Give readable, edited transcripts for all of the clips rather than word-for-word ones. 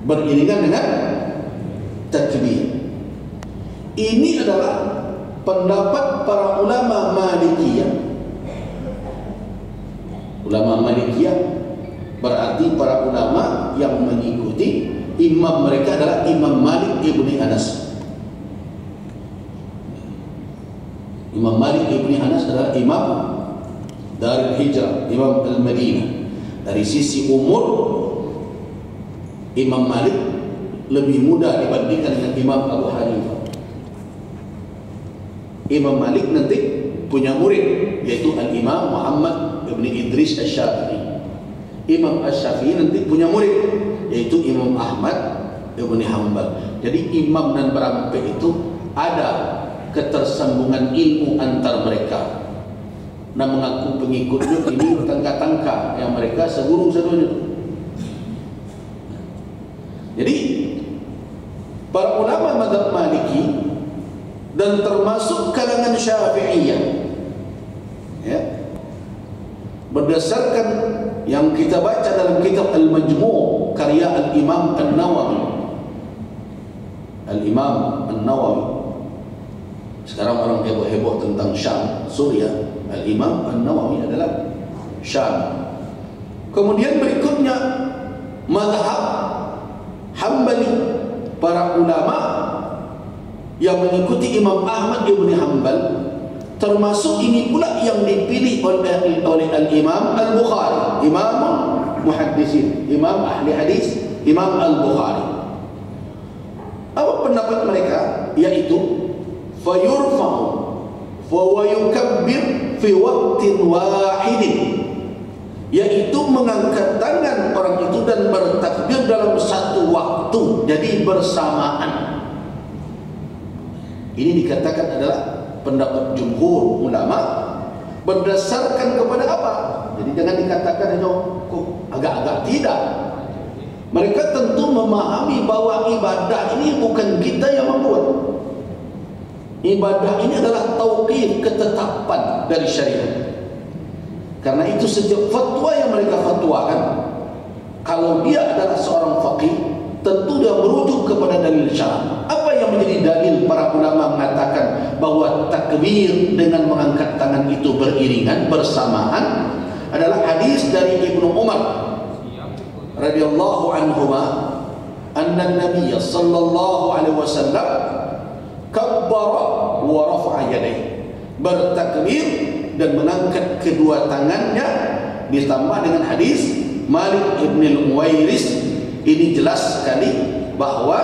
beriringan dengan takbir. Ini adalah pendapat para ulama Malikiyah. Ulama Malikiyah berarti para ulama yang mengikuti imam mereka adalah Imam Malik ibni Anas. Imam Malik ibni Anas adalah imam Darul Hijrah, Imam Al-Madinah. Dari sisi umur, Imam Malik lebih muda dibandingkan dengan Imam Abu Hanifah. Imam Malik nanti punya murid, yaitu Al-Imam Muhammad ibn Idris Asy-Syafi'i. Imam Asy-Syafi'i nanti punya murid, yaitu Imam Ahmad ibn Hanbal. Jadi imam dan berampe itu ada ketersambungan ilmu antar mereka. Nah, mengaku pengikutnya ini bertangka-tangka, yang mereka seguru seduanya. Jadi para ulama mazhab Maliki dan termasuk kalangan Syafi'iyah, ya, berdasarkan yang kita baca dalam kitab Al-Majmu' karya Al-Imam An-Nawawi. Al-Imam An-Nawawi, sekarang orang heboh-heboh tentang Syam, Suriah. Al-Imam An-Nawawi adalah Syam. Kemudian berikutnya mazhab Hambali, para ulama yang mengikuti Imam Ahmad ibn Hanbal, termasuk ini pula yang dipilih oleh Al-Imam Al-Bukhari, Imam Muhaddisin, Imam Ahli Hadis, Imam Al-Bukhari. Apa pendapat mereka? Yaitu fayurfa'u wa yukabbir fi waqtin wahidin, yaitu mengangkat tangan orang itu dan bertakbir dalam satu waktu, jadi bersamaan. Ini dikatakan adalah pendapat jumhur ulama berdasarkan kepada apa? Jadi jangan dikatakan itu kok agak-agak, tidak. Mereka tentu memahami bahwa ibadah ini bukan kita yang membuat. Ibadah ini adalah tauqif, ketetapan dari syariat. Karena itu sejak fatwa yang mereka fatwakan, kalau dia adalah seorang faqih, tentu dia merujuk kepada dalil syar'i. Apa yang menjadi dalil para ulama mengatakan bahwa takbir dengan mengangkat tangan itu beriringan, bersamaan, adalah hadis dari Ibnu Umar radhiyallahu anhuma, anna Nabiy sallallahu alaihi wasallam kabbara wa rafa'a yadayhi, bertakbir dan mengangkat kedua tangannya. Ditambah dengan hadis Malik ibn al-Uwairis, ini jelas sekali bahwa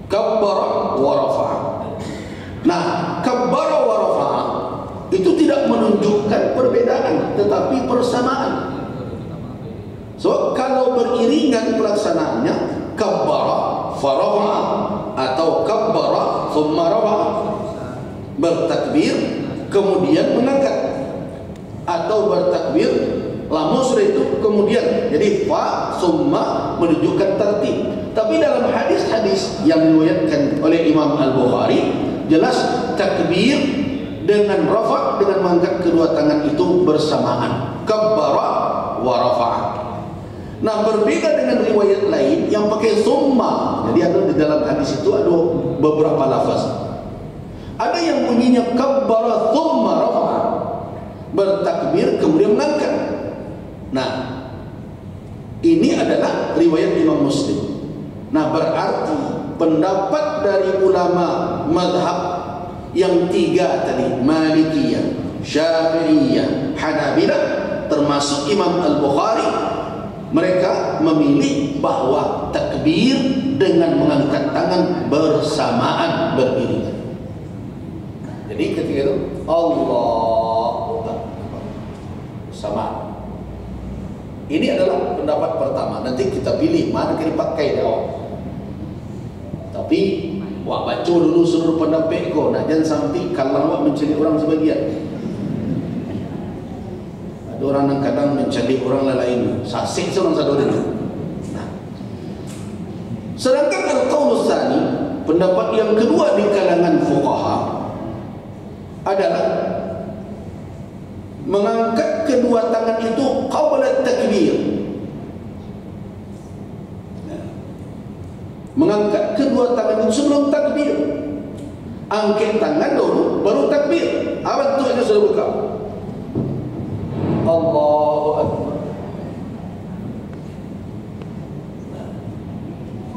kabbara wa rafa'a. Nah, kabbara wa rafa'a itu tidak menunjukkan perbedaan, tetapi persamaan. So, kalau beriringan pelaksanaannya, kabbara fa rafa'a atau kabbara thumma rafa'a, bertakbir kemudian mengangkat, atau bertakbir lama sudah itu kemudian, jadi fa thumma menunjukkan tertib. Tapi dalam hadis-hadis yang diriwayatkan oleh Imam Al-Bukhari, jelas takbir dengan rafa', dengan mengangkat kedua tangan itu bersamaan, kabbara wa rafa'a. Nah, berbeda dengan riwayat lain yang pakai thumma. Jadi ada di dalam hadis itu ada beberapa lafaz. Ada yang bunyinya kabbara thumma rafa'a, bertakbir kemudian mengangkat. Nah, ini adalah riwayat Imam Muslim. Nah, berarti pendapat dari ulama mazhab yang tiga tadi, Malikiyah, Syafi'iyah, Hanabilah, termasuk Imam Al-Bukhari, mereka memilih bahwa takbir dengan mengangkat tangan bersamaan, beriringan. Jadi ketika itu Allahu Akbar, sama. Ini adalah pendapat pertama. Nanti kita pilih mana yang dipakai dah. Tapi wak baca dulu seluruh pendapat kau. Nah, jangan sampai kalau wak mencari orang sebagian. Ada orang yang kadang mencari orang lain, sasik seorang saudara. Nah, sedangkan al-qaul tsani, pendapat yang kedua di kalangan fuqaha, adalah mengangkat kedua tangan itu qabla takbir. Mengangkat kedua tangan itu sebelum takbir. Angkat tangan dulu baru takbir. Apa bentuknya sudah buka? Allahu Akbar.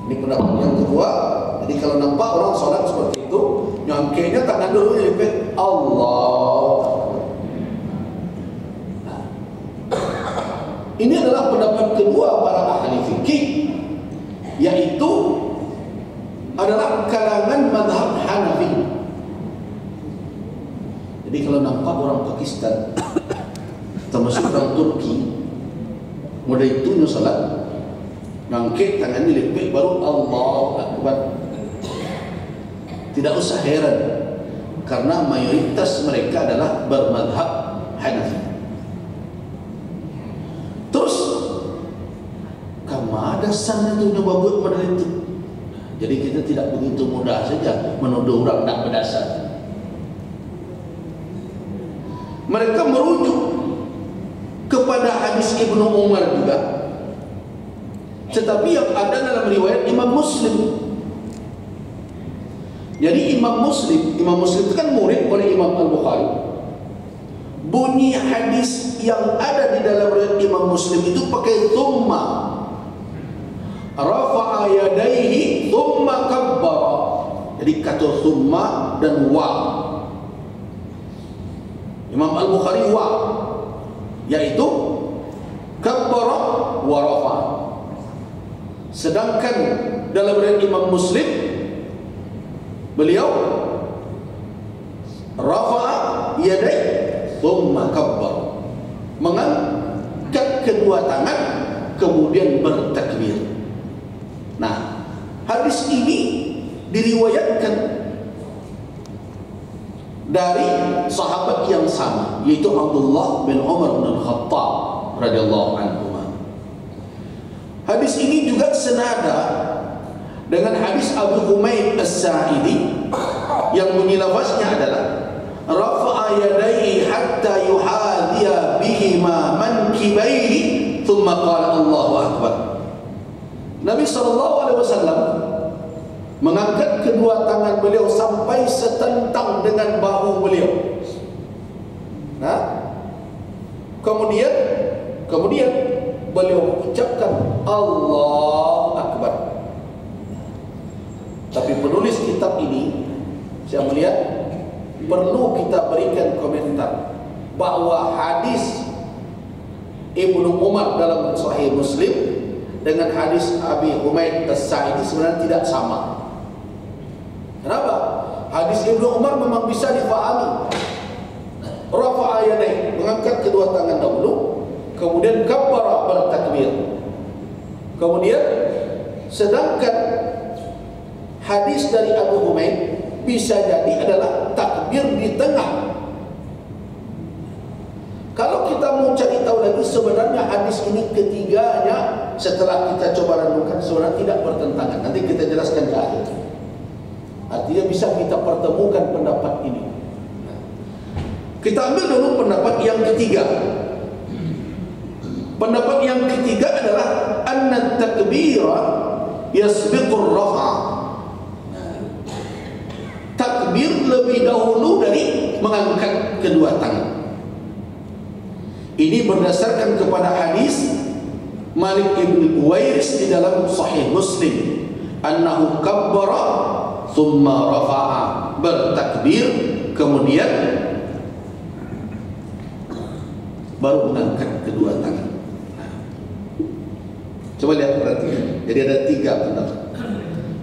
Ini pendapat yang kedua. Jadi kalau nampak orang sholat seperti itu, nyangkainya tangan dulu nyelipet Allah. Ini adalah pendapat kedua para ahli fikih, yaitu adalah kalangan mazhab Hanafi. Jadi kalau nampak orang Pakistan, termasuk orang Turki, mulai itu salat, ngangkat tangan dilipik baru Allahu Akbar. Tidak usah heran, karena mayoritas mereka adalah bermadhab Hanafi. Terus, kama dasarnya tu nyoba buat model itu. Jadi kita tidak begitu mudah saja menuduh orang tak berdasar. Mereka merujuk kepada hadis Ibnu Umar juga, tetapi yang ada dalam riwayat Imam Muslim. Jadi Imam Muslim itu kan murid oleh Imam Al-Bukhari. Bunyi hadis yang ada di dalam riwayat Imam Muslim itu pakai thumma, rafa'a yadaihi thumma kabbara. Jadi kata thumma dan wa. Imam Al-Bukhari wa, yaitu kabbara wa rafa'a. Sedangkan dalam riwayat Imam Muslim, beliau rafa'a yadaihi thumma kabbar, mengangkat kedua tangan kemudian bertakbir. Nah, hadis ini diriwayatkan dari sahabat yang sama, yaitu Abdullah bin Umar bin Khattab radhiyallahu anhu. Hadis ini juga senada dengan hadis Abu Humaid As-Sa'idi yang bunyi lafaznya adalah rafa'a yadayhi hatta yuhadhiya bihima mankibaihi thumma qala Allahu Akbar. Nabi SAW mengangkat kedua tangan beliau sampai setentang dengan bahu beliau. Nah, kemudian beliau ucapkan Allahu Akbar. Tapi penulis kitab ini, saya melihat perlu kita berikan komentar bahwa hadis Ibnu Umar dalam Sahih Muslim dengan hadis Abi Humaid As-Sa'idi sebenarnya tidak sama. Kenapa? Hadis Ibnu Umar memang bisa difahami. Rafa'a yadayhi, mengangkat kedua tangan dahulu, kemudian kabbara, bertakbir. Kemudian sedangkan hadis dari Abu Humaid bisa jadi adalah takbir di tengah. Kalau kita mau cari tahu lagi, sebenarnya hadis ini ketiganya setelah kita coba renungkan sebenarnya tidak bertentangan. Nanti kita jelaskan ke akhir. Artinya bisa kita pertemukan pendapat ini. Kita ambil dulu pendapat yang ketiga. Pendapat yang ketiga adalah anna takbira yasbiqur raf'a. Takbir lebih dahulu dari mengangkat kedua tangan. Ini berdasarkan kepada hadis Malik ibn Uwairis di dalam Sahih Muslim, annahu kabbara thumma rafa'a, bertakbir kemudian baru mengangkat kedua tangan. Coba lihat, perhatikan. Jadi ada tiga pendapat.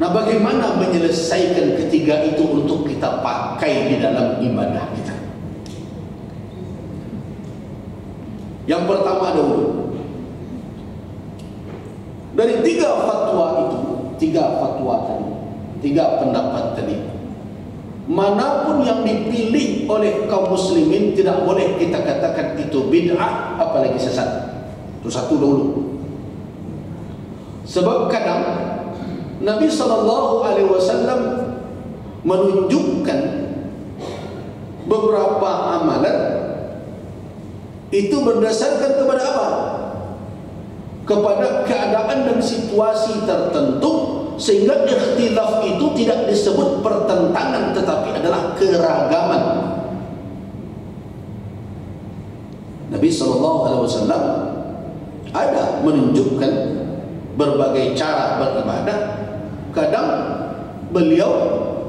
Nah, bagaimana menyelesaikan ketiga itu untuk kita pakai di dalam ibadah kita? Yang pertama dulu, dari tiga fatwa tadi, tiga pendapat tadi, manapun yang dipilih oleh kaum muslimin tidak boleh kita katakan itu bid'ah apalagi sesat. Itu satu dulu. Sebab kadang Nabi SAW menunjukkan beberapa amalan itu berdasarkan kepada apa? Kepada keadaan dan situasi tertentu sehingga ikhtilaf itu tidak disebut pertentangan tetapi adalah keragaman. Nabi SAW ada menunjukkan berbagai cara beribadah. Kadang beliau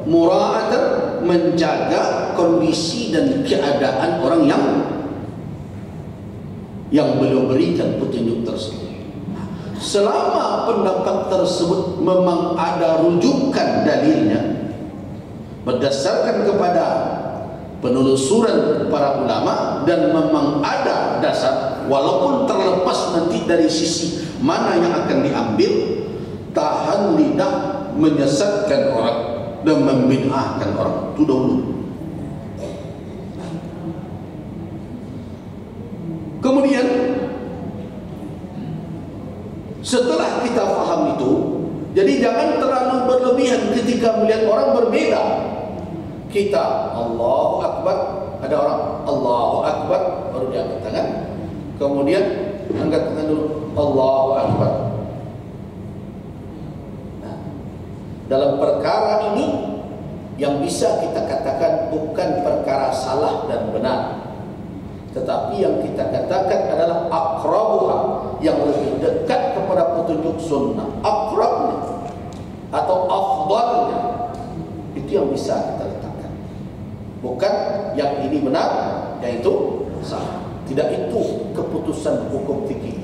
mura'atan, menjaga kondisi dan keadaan orang yang beliau berikan petunjuk tersebut. Selama pendapat tersebut memang ada rujukan dalilnya berdasarkan kepada penelusuran para ulama dan memang ada dasar, walaupun terlepas nanti dari sisi mana yang akan diambil, tahan lidah menyesatkan orang dan membid'ahkan orang itu dahulu. Kemudian setelah kita faham itu, jadi jangan terlalu berlebihan ketika melihat orang berbeda. Kita Allahu Akbar, ada orang Allahu Akbar baru dia angkat tangan, kemudian angkat tangan dulu Allahu Akbar. Nah, dalam perkara ini yang bisa kita katakan bukan perkara salah dan benar, tetapi yang kita katakan adalah aqrabuha, yang lebih dekat kepada petunjuk sunnah, aqrabnya atau afdalnya, itu yang bisa kita letakkan. Bukan yang ini benar, yang itu salah. Tidak itu keputusan hukum fikih.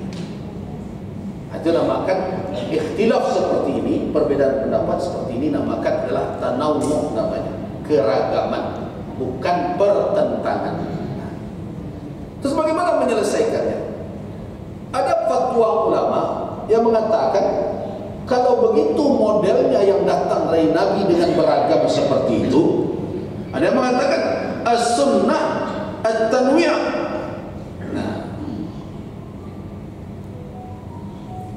Itu namakan ikhtilaf seperti ini, perbedaan pendapat seperti ini namakan adalah tanawwu, namanya keragaman, bukan pertentangan. Terus bagaimana menyelesaikannya? Ada fatwa ulama yang mengatakan kalau begitu modelnya yang datang dari Nabi dengan beragam seperti itu, ada yang mengatakan as-sunnah at-tanwi'. Nah,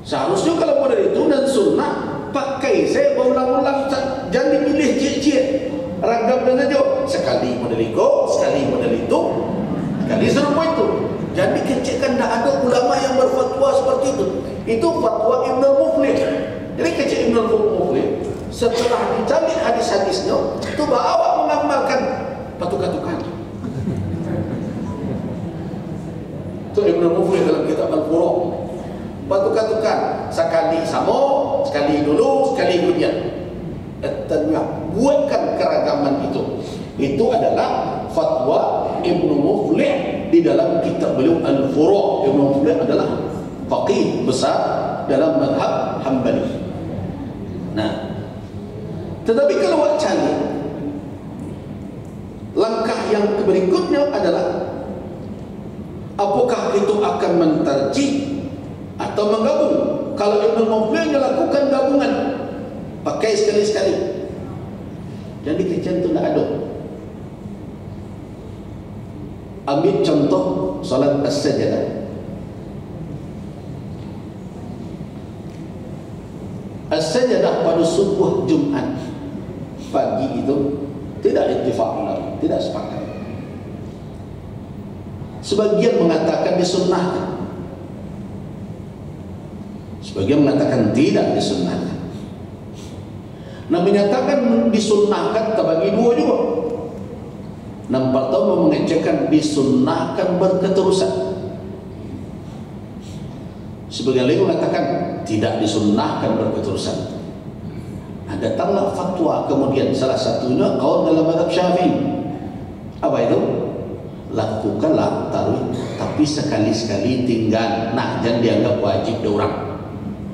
seharusnya kalau model itu dan sunnah pakai, saya berulang-ulang, jangan dipilih cik-cik ragam dan saja, sekali model itu, sekali model itu, sekali serupa itu. Jadi kecikkan tak ada ulama yang berfatwa seperti itu. Itu fatwa Ibn al-Muflih. Jadi kecik Ibn al-Muflih setelah dicari hadis-hadisnya, itu bawa mengamalkan patukan-patukan. Itu Ibn al-Muflih dalam kitab Al-Furu'. Patukan-patukan, sekali sama, sekali dulu, sekali kemudian. Buatkan keragaman itu. Itu adalah fatwa Ibn Muflih di dalam kitab beliau Al-Furu'. Ibn Muflih adalah faqih besar dalam mazhab Hambali. Nah, tetapi kalau buat cari, langkah yang berikutnya adalah apakah itu akan mentarjih atau menggabung. Kalau Ibn Muflih lakukan gabungan, pakai sekali-sekali. Jadi kecil itu tidak ada. Ambil contoh salat as-sajadah. As-sajadah pada subuh Jumat pagi itu tidak ittifaq, tidak sepakat. Sebagian mengatakan disunnahkan, sebagian mengatakan tidak disunnahkan. Nah, menyatakan disunnahkan terbagi dua juga. Nampak tahu mengecekkan disunnahkan berketerusan. Sebagian lagi mengatakan tidak disunnahkan berketerusan. Nah, datanglah fatwa kemudian salah satunya qaul dalam mazhab Syafi'i. Apa itu? Lakukanlah tarawih tapi sekali-sekali tinggal. Nah, jangan dianggap wajib diorang.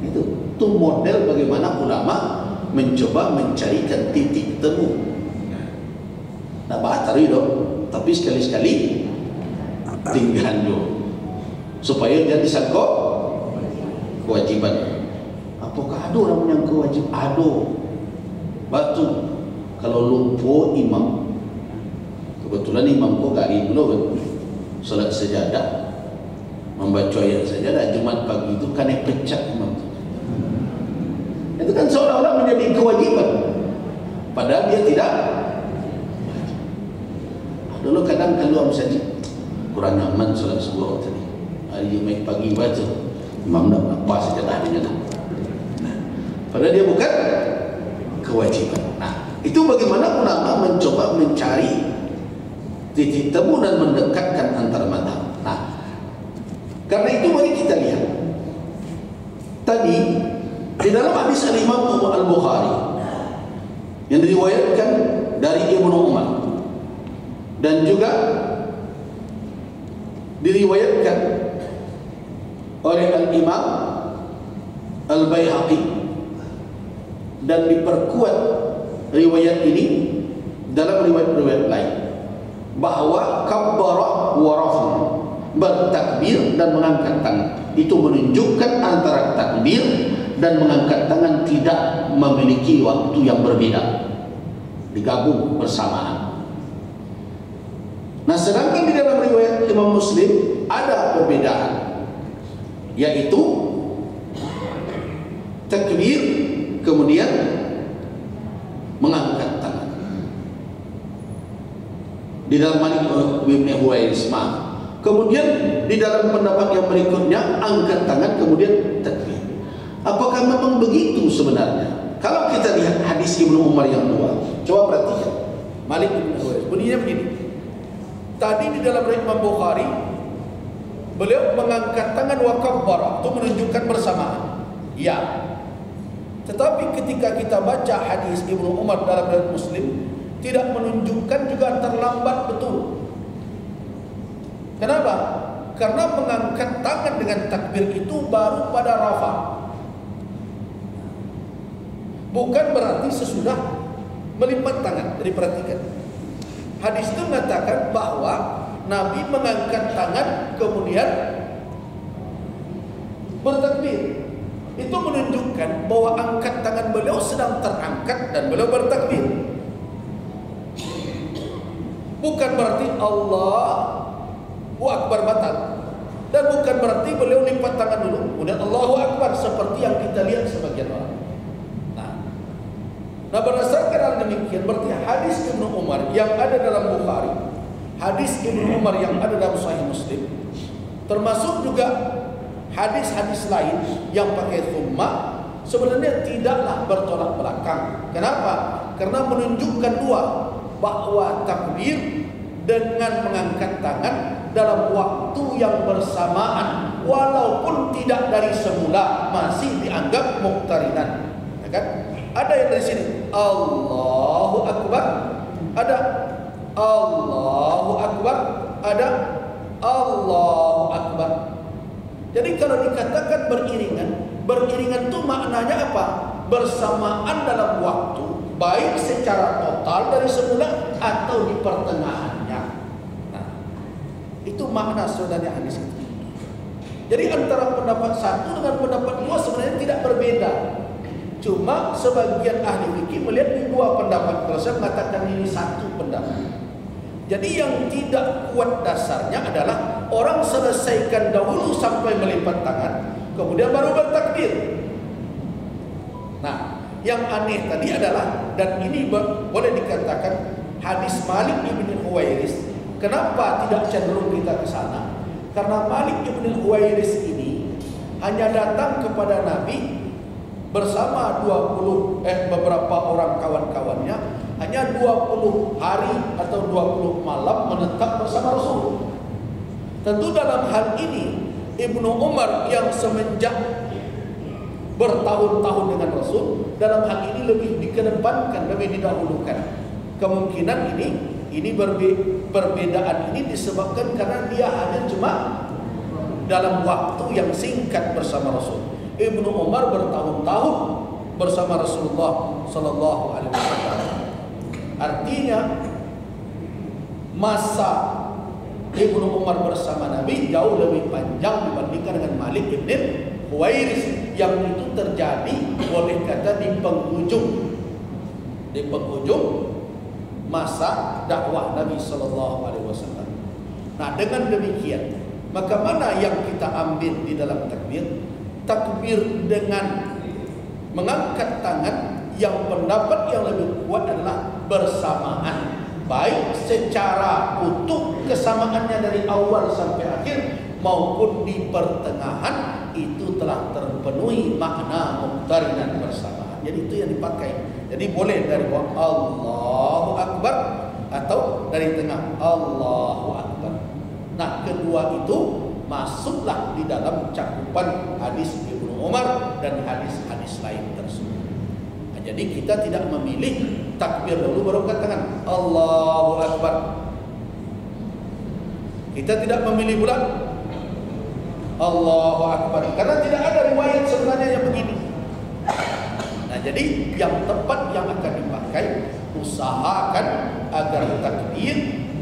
Itu model bagaimana ulama mencoba mencarikan titik temu. Nah, tarawih dong, tapi sekali-sekali tinggal dulu supaya dia disangkut kewajiban. Apakah ada orang yang kewajib? Ada. Batu kalau lupa imam, kebetulan imam kau gari dulu kan, salat sejadah, membaca ayat sejadah Jumat pagi itu kan pecah imam. Itu kan seolah-olah menjadi kewajiban, padahal dia tidak. Dulu kadang keluar masjid kurang nyaman salat subuh tadi. Hari Jumat pagi baca, imam dah apa sejadah dia dah. padahal dia bukan kewajiban. Nah, itu bagaimana ulama mencoba mencari titik temu dan mendekatkan antara mazhab. Nah, karena itu mari kita lihat tadi di dalam hadis Imam Al-Bukhari yang diriwayatkan dari Ibnu Umar dan juga diriwayatkan oleh Al-Imam Al-Baihaqi dan diperkuat riwayat ini dalam riwayat-riwayat lain, bahwa kabbara wa rafa, bertakbir dan mengangkat tangan, itu menunjukkan antara takbir dan mengangkat tangan tidak memiliki waktu yang berbeda, digabung bersamaan. Nah, sedangkan di dalam riwayat Imam Muslim ada perbedaan, yaitu takbir kemudian mengangkat tangan. Di dalam Malik bin Huwairis, kemudian di dalam pendapat yang berikutnya angkat tangan kemudian takbir. Apakah memang begitu sebenarnya? Kalau kita lihat hadis Ibnu Umar yang tua, coba perhatikan Malik bin Huwairis bunyinya begini. Tadi di dalam riwayat Imam Bukhari beliau mengangkat tangan wa kabbara, itu menunjukkan bersamaan. Ya. Tetapi ketika kita baca hadis Ibnu Umar dalam riwayat Muslim, tidak menunjukkan juga terlambat betul. Kenapa? Karena mengangkat tangan dengan takbir itu baru pada rafa. Bukan berarti sesudah melipat tangan. Jadi perhatikan. Hadis itu mengatakan bahwa Nabi mengangkat tangan kemudian bertakbir. Itu menunjukkan bahwa angkat tangan beliau sedang terangkat dan beliau bertakbir. Bukan berarti Allahu Akbar batal, dan bukan berarti beliau lipat tangan dulu kemudian Allahu Akbar seperti yang kita lihat sebagian orang. Nah, berdasarkan hal demikian, berarti hadis Ibnu Umar yang ada dalam Bukhari, hadis Ibnu Umar yang ada dalam Sahih Muslim, termasuk juga hadis-hadis lain yang pakai thumma, sebenarnya tidaklah bertolak belakang. Kenapa? Karena menunjukkan dua, bahwa takbir dengan mengangkat tangan dalam waktu yang bersamaan, walaupun tidak dari semula, masih dianggap muqtarinan. Ya kan? Ada yang dari sini Allahu Akbar, ada Allahu Akbar, ada Allahu Akbar. Jadi kalau dikatakan beriringan itu maknanya apa? Bersamaan dalam waktu, baik secara total dari semula atau di pertengahannya. Nah, itu makna sebenarnya hadis itu. Jadi antara pendapat satu dengan pendapat dua sebenarnya tidak berbeda. Cuma sebagian ahli fikih melihat di dua pendapat. Kalau saya mengatakan ini satu pendapat. Jadi yang tidak kuat dasarnya adalah orang selesaikan dahulu sampai melipat tangan, kemudian baru bertakbir. Nah, yang aneh tadi adalah, dan ini boleh dikatakan hadis Malik bin Huwairis. Kenapa tidak cenderung kita ke sana? Karena Malik bin Huwairis ini hanya datang kepada Nabi bersama beberapa orang kawan-kawannya, hanya 20 hari atau 20 malam menetap bersama Rasul. Tentu dalam hal ini Ibnu Umar yang semenjak bertahun-tahun dengan Rasul, dalam hal ini lebih dikedepankan, lebih didahulukan. Kemungkinan ini perbedaan ini disebabkan karena dia hanya cuma dalam waktu yang singkat bersama Rasul. Ibnu Umar bertahun-tahun bersama Rasulullah Sallallahu Alaihi Wasallam. Artinya masa Ibnu Umar bersama Nabi jauh lebih panjang dibandingkan dengan Malik bin Huwairis yang itu terjadi boleh kata di penghujung masa dakwah Nabi Sallallahu Alaihi Wasallam. Nah, dengan demikian, maka mana yang kita ambil di dalam takbir? Takbir dengan mengangkat tangan, yang pendapat yang lebih kuat adalah bersamaan, baik secara utuh kesamaannya dari awal sampai akhir maupun di pertengahan, itu telah terpenuhi makna muqtarinan bersama. Jadi itu yang dipakai. Jadi boleh dari bawah Allahu Akbar atau dari tengah Allahu Akbar. Nah, kedua itu masuklah di dalam cakupan hadis Ibnu Umar dan hadis-hadis lain tersebut. Nah, jadi kita tidak memilih takbir dulu baru angkat tangan Allahu Akbar. Kita tidak memilih pula Allahu Akbar karena tidak ada riwayat sebenarnya yang begini. Nah, jadi yang tepat yang akan dipakai, usahakan agar takbir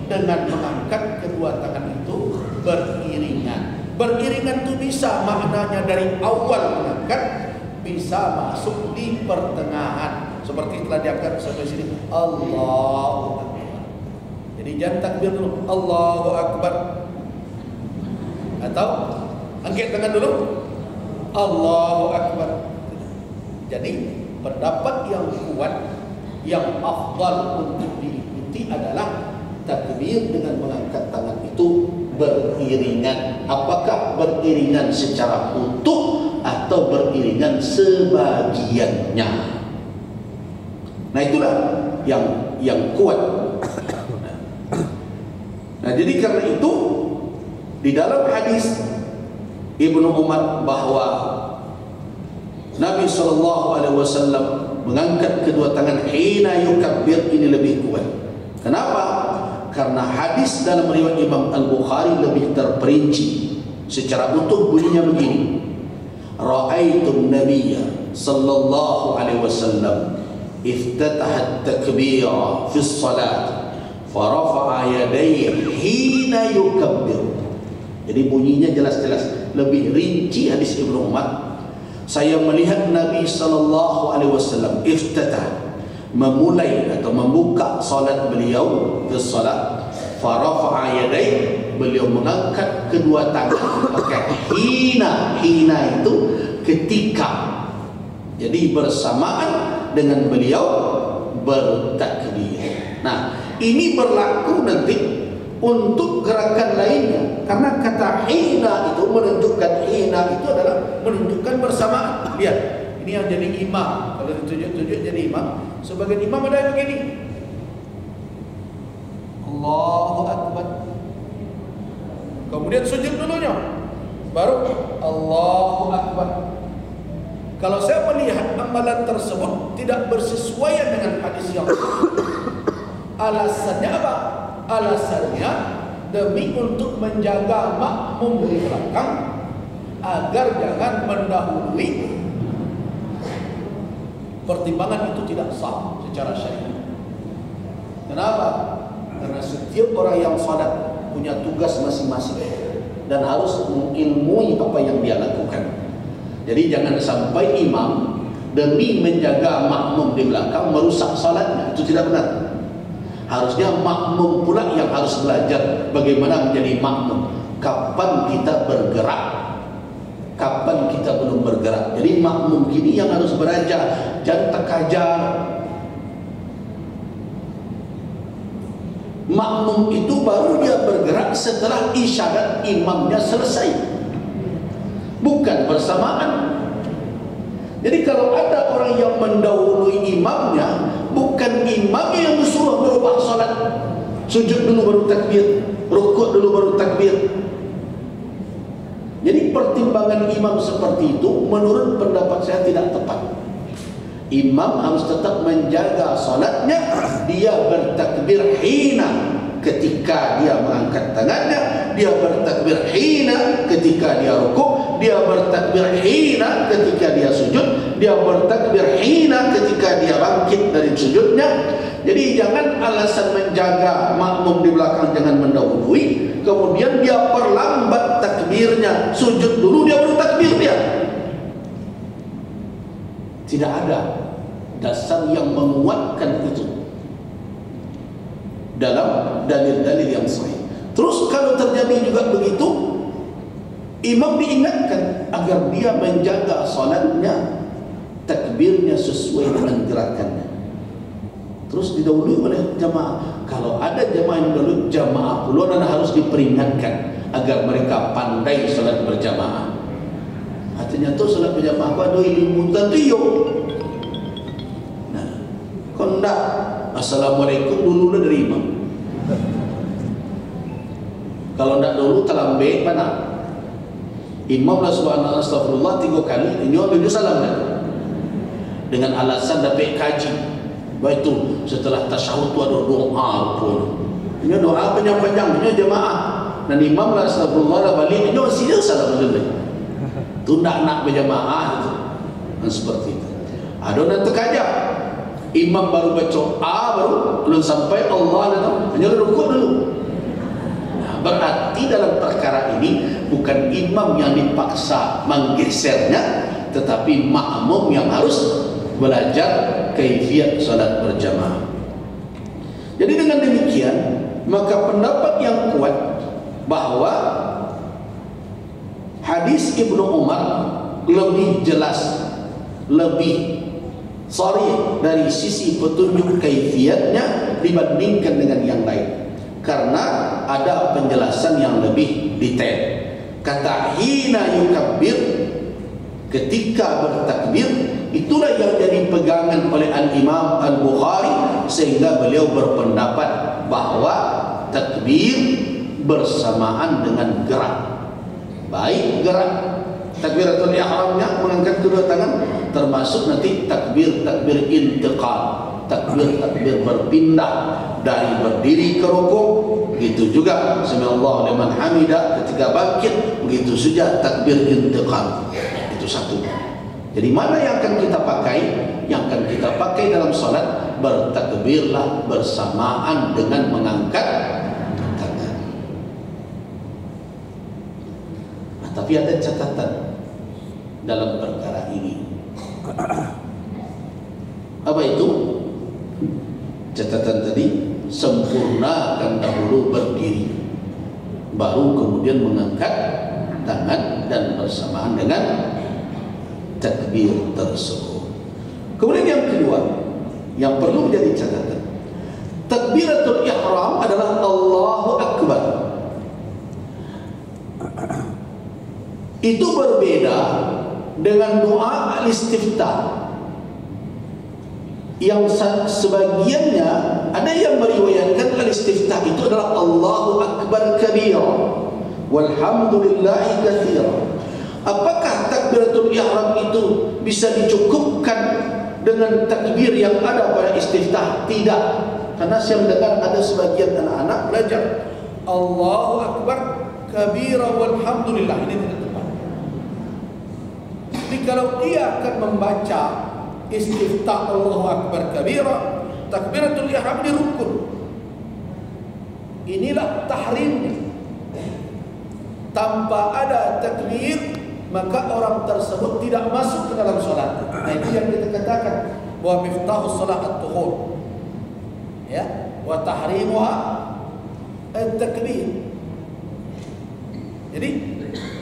dengan mengangkat kedua tangan itu beriringan. Beriringan itu bisa maknanya dari awal mengangkat, bisa masuk di pertengahan. Seperti telah diangkat sampai sini Allahu Akbar. Jadi jangan takbir dulu Allahu Akbar, atau angkat tangan dulu Allahu Akbar. Jadi pendapat yang kuat, yang afdal untuk diikuti adalah takbir dengan mengangkat tangan itu beriringan. Apakah beriringan secara utuh atau beriringan sebagiannya? Nah, itulah yang kuat. Nah, jadi karena itu di dalam hadis Ibnu Umar bahwa Nabi SAW mengangkat kedua tangan hina yukabbir, ini lebih kuat. Kenapa? Karena hadis dalam riwayat Imam Al-Bukhari lebih terperinci. Secara utuh bunyinya begini: Ra'aitu Nabiyya sallallahu alaihi wasallam iftataha at-takbira fi as-salat fa rafa'a yadayhi hina yukabbir. Jadi bunyinya jelas-jelas, lebih rinci hadis Ibnu Umar. Saya melihat Nabi sallallahu alaihi wasallam iftatah, memulai atau membuka salat beliau di salat, fa rafa'a yadayhi, beliau mengangkat kedua tangan pakai hina. Hina itu ketika. Jadi bersamaan dengan beliau bertakbir. Nah, ini berlaku nanti untuk gerakan lainnya, karena kata hina itu menunjukkan, hina itu adalah menunjukkan bersamaan. Lihat, ini yang jadi imam. Kalau ditunjuk-tunjuk jadi imam, sebagai imam ada yang begini, Allahu Akbar, kemudian sujud dulunya, baru Allahu Akbar. Kalau saya melihat amalan tersebut tidak bersesuaian dengan hadis yang alasannya apa? Alasannya demi untuk menjaga makmum di belakang agar jangan mendahului. Pertimbangan itu tidak sah secara syariat. Kenapa? Karena setiap orang yang salat punya tugas masing-masing dan harus mengilmui apa yang dia lakukan. Jadi jangan sampai imam demi menjaga makmum di belakang merusak salatnya. Itu tidak benar. Harusnya makmum pula yang harus belajar bagaimana menjadi makmum. Kapan kita bergerak, kapan kita belum bergerak. Jadi makmum kini yang harus belajar, jangan terkajar. Makmum itu baru dia bergerak setelah isyarat imamnya selesai, bukan bersamaan. Jadi kalau ada orang yang mendahului imamnya, bukan imamnya yang disuruh merubah salat, sujud dulu baru takbir, rukuk dulu baru takbir. Jadi pertimbangan imam seperti itu menurut pendapat saya tidak tepat. Imam harus tetap menjaga salatnya. Dia bertakbir hina ketika dia mengangkat tangannya, dia bertakbir hina ketika dia rukuk, dia bertakbir hina ketika dia sujud, dia bertakbir hina ketika dia bangkit dari sujudnya. Jadi jangan alasan menjaga makmum di belakang jangan mendahului, kemudian dia perlambat takbirnya, sujud dulu dia baru takbir dia. Tidak ada dasar yang menguatkan itu dalam dalil-dalil yang sahih. Terus kalau terjadi juga begitu, imam diingatkan agar dia menjaga salatnya, takbirnya sesuai dengan gerakannya. Terus didahului oleh jamaah. Kalau ada jamaah yang dahulu, jamaah puluhan dan harus diperingatkan agar mereka pandai salat berjamaah. Artinya tu salat berjamaah pada ilmu tentu yo. Assalamualaikum dulu dari imam. Kalau tidak dulu terlambat mana? Imam lah subhanallah astagfirullah 3 kali, ini ambil salam kan? Dengan alasan dapat kaji. Baik itu setelah tasyahud tu ada doa pun. Ini doa panjang-panjang, ini jemaah. Dan imam lah astagfirullah lah balik, ini masih salam dulu. Tu nak berjemaah itu. Dan seperti itu. Ada nak terkajak. Imam baru baca A baru belum sampai Allah dah. Hanya rukuk dulu. Berarti dalam perkara ini bukan imam yang dipaksa menggesernya, tetapi makmum yang harus belajar kaifiat salat berjamaah. Jadi dengan demikian, maka pendapat yang kuat bahawa hadis Ibnu Umar lebih jelas, lebih sharih dari sisi petunjuk kaifiatnya dibandingkan dengan yang lain. Karena ada penjelasan yang lebih detail. Kata hina yukabbir, ketika bertakbir, itulah yang jadi pegangan oleh Al-Imam Al-Bukhari, sehingga beliau berpendapat bahawa takbir bersamaan dengan gerak. Baik gerak takbiratul ihramnya mengangkat kedua tangan, termasuk nanti takbir intiqal, takbir berpindah dari berdiri ke rukuk, begitu juga samiallahu liman hamidah ketika bangkit, begitu saja takbir intiqal. Itu satu. Jadi mana yang akan kita pakai? Yang akan kita pakai dalam salat, bertakbirlah bersamaan dengan mengangkat tangan. Nah, tapi ada catatan dalam perkara ini. Apa itu? Catatan tadi, sempurnakan dahulu berdiri, baru kemudian mengangkat tangan dan bersamaan dengan takbir tersebut. Kemudian yang kedua yang perlu menjadi catatan, takbiratul ihram adalah Allahu Akbar. Itu berbeda dengan doa al-istiftah yang sebagiannya ada yang meriwayatkan al-istiftah itu adalah Allahu Akbar kabira walhamdulillahi katsira. Apakah takbiratul ihram itu bisa dicukupkan dengan takbir yang ada pada istiftah? Tidak. Karena saya mendengar ada sebagian anak-anak belajar Allahu Akbar kabira walhamdulillah, ini tidak tepat. Jadi kalau dia akan membaca istiftah Allahu Akbar kabira, takbiratul ihram ini rukun. Inilah tahrimnya. Tanpa ada takbir, maka orang tersebut tidak masuk ke dalam salat. Nah, itu yang kita katakan bahwa miftahus salat at-tuhur, ya, wa tahrimuha at-takbir. Jadi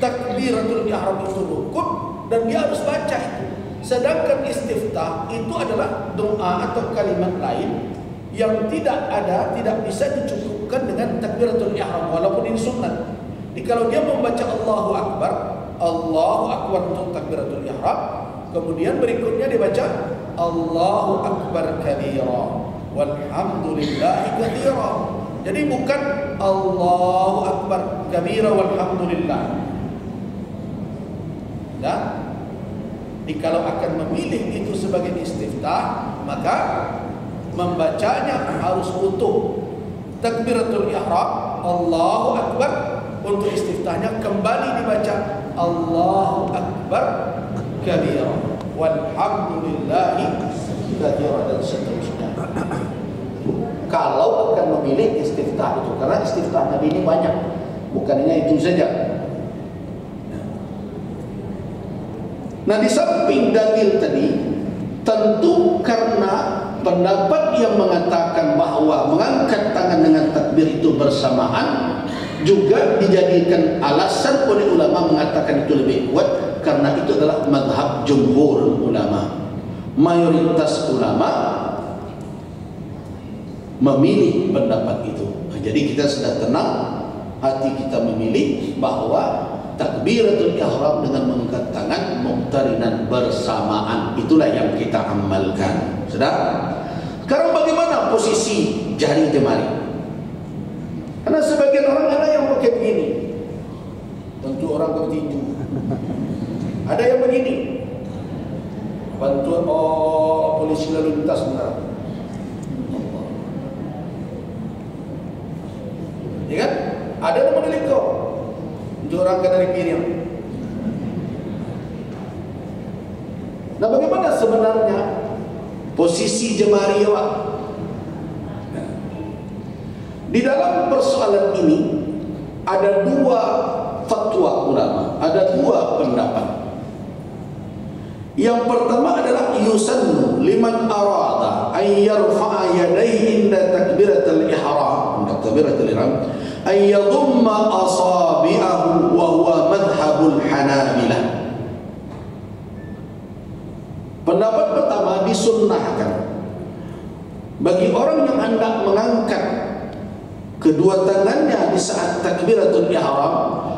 takbiratul ihram itu rukun dan dia harus baca itu. Sedangkan istiftah itu adalah doa atau kalimat lain yang tidak bisa dicukupkan dengan takbiratul ihram walaupun ini sunnah. Jadi kalau dia membaca Allahu Akbar untuk takbiratul ihram, kemudian berikutnya dibaca Allahu Akbar kabira walhamdulillahi katsira. Jadi bukan Allahu Akbar kabira walhamdulillah. Ya. Jadi kalau akan memilih itu sebagai istiftah, maka membacanya harus utuh. Takbiratul ihram Allahu Akbar, untuk istiftahnya kembali dibaca Allahu Akbar kabira walhamdulillahi katsira dan seterusnya. Kalau akan memilih istiftah itu, karena istiftah Nabi ini banyak, bukan hanya itu saja. Nah, di samping dalil tadi, tentu karena pendapat yang mengatakan bahawa mengangkat tangan dengan takbir itu bersamaan juga dijadikan alasan oleh ulama mengatakan itu lebih kuat, karena itu adalah mazhab jumhur ulama. Mayoritas ulama memilih pendapat itu. Nah, jadi kita sudah tenang, hati kita memilih bahawa takbiratul ihram dengan mengangkat tangan muqtarinan bersamaan, itulah yang kita amalkan. Sudah? Sekarang bagaimana posisi jari jemari? Karena sebagian orang ada yang pakai begini, tentu orang bertinju. Ada yang begini, bantuan polisi lalu lintas benar. Ya kan? Ada yang model itu untuk orang dari piring. Nah, bagaimana sebenarnya posisi jemari awak? Di dalam persoalan ini ada dua fatwa ulama, ada dua pendapat. Yang pertama adalah yusannu liman arada ay yarfa'a yadayhi inda takbiratul ihram, ay yadhumma asabi'ahu wa huwa madhhabul hanabilah. Pendapat pertama, disunnahkan bagi orang yang hendak mengangkat kedua tangannya di saat takbiratul ihram,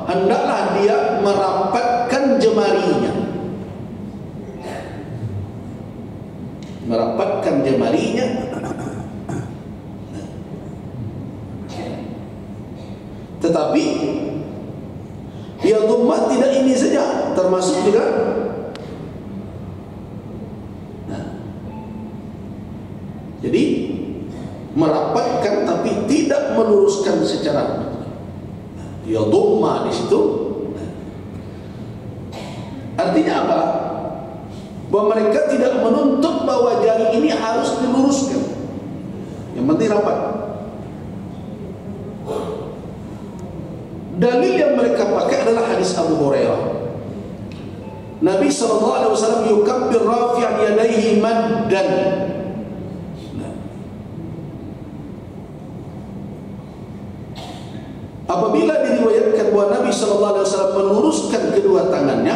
hendaklah dia merapatkan jemarinya. Merapatkan jemarinya. Tetapi ya dhamma tidak ini saja, termasuk juga jadi merapatkan tapi tidak meluruskan secara ya dhamma di situ. Artinya apa? Bahwa mereka tidak menuntut bahwa jari ini harus diluruskan. Yang penting rapat. Dalil yang mereka pakai adalah hadis Abu Hurairah. Nabi SAW yukabbir rafi'an yadayhi maddan. Apabila diriwayatkan bahwa Nabi SAW meluruskan kedua tangannya,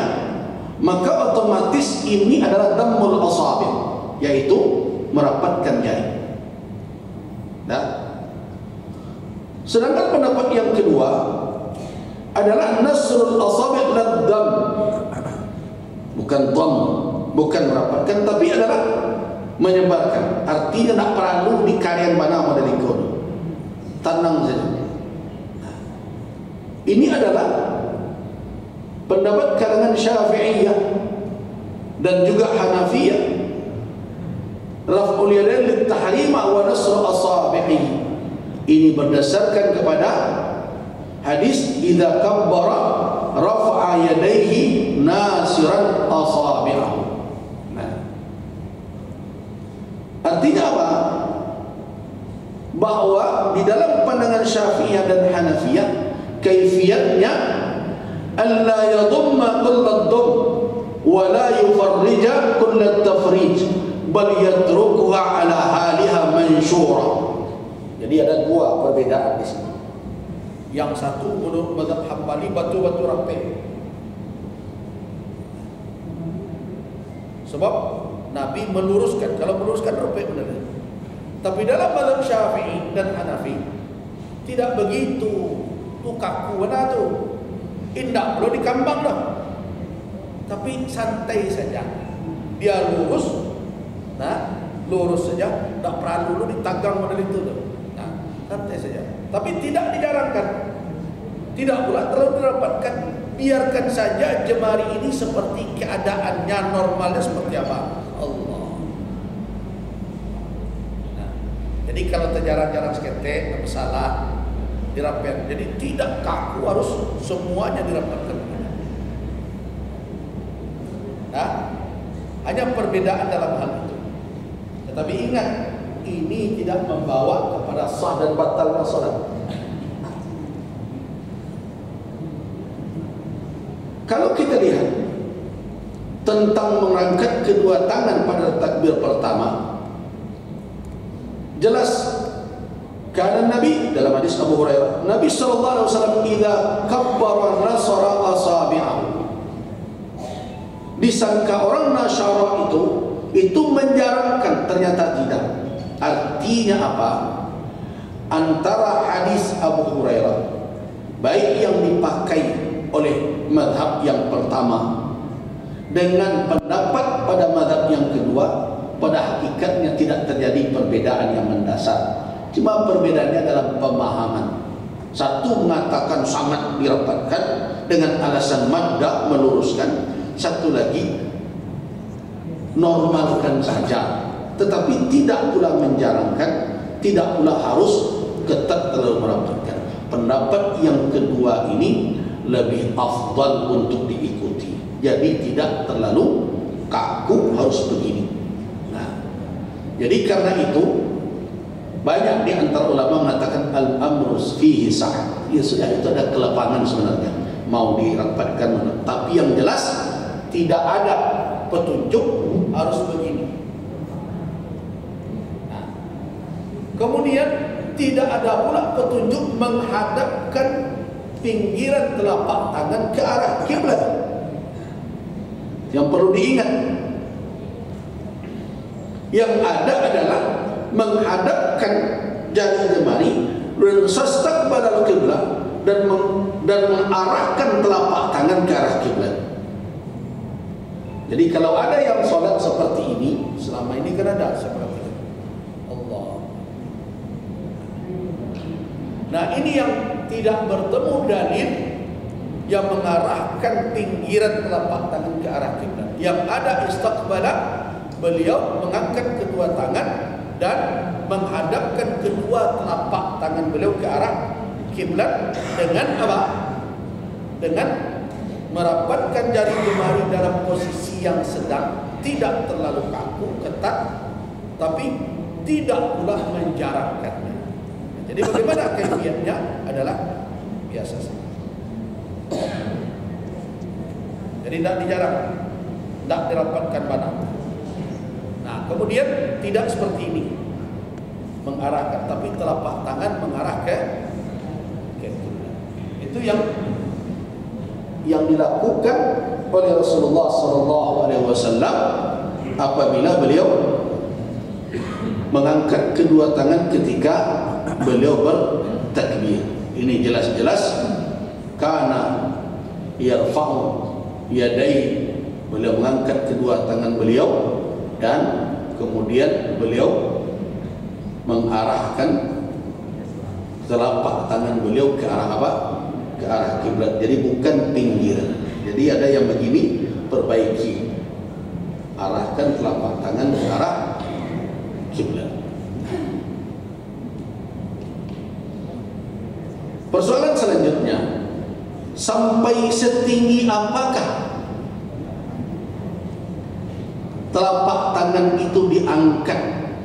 maka otomatis ini adalah dammul asabi', yaitu merapatkan jari. Nah, sedangkan pendapat yang kedua adalah nasrul asabi' lad-dam, bukan dham, bukan merapatkan, tapi adalah menyebarkan. Artinya tak perlu di karian mana model ikut, tanang saja. Ini adalah pendapat kalangan Syafi'iyah dan juga Hanafiyah. Raf'ul yadain lit-tahrim wa nasr asabi'i. Ini berdasarkan kepada hadis idza kabbara rafa'a yadayhi nasiran asabi'ahu. Nah, artinya apa? Bahwa di dalam pandangan Syafi'iyah dan Hanafiyah, kaifiyatnya alla yadumma kullad dum wa la yufarrija kullad tafrij bal yatrukuha ala haliha mansyura. Jadi ada dua perbedaan di sini. Yang satu menurut mazhab Hambali batu-batu rapi. Sebab Nabi meluruskan, kalau meluruskan rapi benar. Tapi dalam mazhab Syafi'i dan Hanafi tidak begitu. Tu kaku mana tu? Indah, belum dikambang dah. Tapi santai saja. Dia lurus, nah, lurus saja, tak perlu ditagang model itu tu. Nah, santai saja. Tapi tidak dijarangkan. Tidak pula terlalu dirapatkan. Biarkan saja jemari ini seperti keadaannya normalnya seperti apa. Allah. Nah, jadi kalau terjarang-jarang seketek, salah. Dirapatkan. Jadi tidak kaku, harus semuanya dirapatkan. Nah, hanya perbedaan dalam hal itu. Tetapi ingat, ini tidak membawa kepada sah dan batalnya salat. Kalau kita lihat tentang mengangkat kedua tangan pada takbir pertama, jelas karena Nabi dalam hadis Abu Hurairah, Nabi SAW idza kabbara nasara asabi'ahu. Disangka orang nasyara itu menjarangkan, ternyata tidak. Artinya apa? Antara hadis Abu Hurairah, baik yang dipakai oleh madhab yang pertama dengan pendapat pada madhab yang kedua, pada hakikatnya tidak terjadi perbedaan yang mendasar. Cuma perbedaannya dalam pemahaman. Satu mengatakan sangat dirapatkan dengan alasan madda, meluruskan. Satu lagi normalkan saja, tetapi tidak pula menjarangkan, tidak pula harus ketat terlalu merapatkan. Pendapat yang kedua ini lebih afdal untuk diikuti. Jadi tidak terlalu kaku harus begini. Nah, jadi karena itu banyak di antara ulama mengatakan al-amru fihi sah. Ya sudah, itu ada kelapangan sebenarnya mau dirapatkan, tapi yang jelas tidak ada petunjuk harus begini. Nah, kemudian tidak ada pula petunjuk menghadapkan pinggiran telapak tangan ke arah kiblat. Yang perlu diingat, yang ada adalah menghadapkan jari jemari dan sastaqbalal kiblat dan mengarahkan telapak tangan ke arah kiblat. Jadi kalau ada yang sholat seperti ini, selama ini kan ada seperti ini. Allah. Nah, ini yang tidak bertemu dalil yang mengarahkan pinggiran telapak tangan ke arah kiblat. Yang ada istaqbala, beliau mengangkat kedua tangan dan menghadapkan kedua telapak tangan beliau ke arah kiblat dengan apa? Dengan merapatkan jari jemari dalam posisi yang sedang, tidak terlalu kaku, ketat, tapi tidak pula menjarangkannya. Jadi bagaimana kaifiatnya adalah biasa saja. Jadi tidak dijarang, tidak dirapatkan badan. Nah, kemudian tidak seperti ini mengarahkan, tapi telapak tangan mengarah ke kiblat. Itu yang dilakukan oleh Rasulullah SAW apabila beliau mengangkat kedua tangan ketika beliau bertakbir. Ini jelas-jelas kana yarfa'u yadai, beliau mengangkat kedua tangan beliau dan kemudian beliau mengarahkan telapak tangan beliau ke arah apa? Ke arah kiblat. Jadi bukan pinggiran. Jadi ada yang begini, perbaiki, arahkan telapak tangan ke arah kiblat. Persoalan selanjutnya, sampai setinggi apakah telapak tangan itu diangkat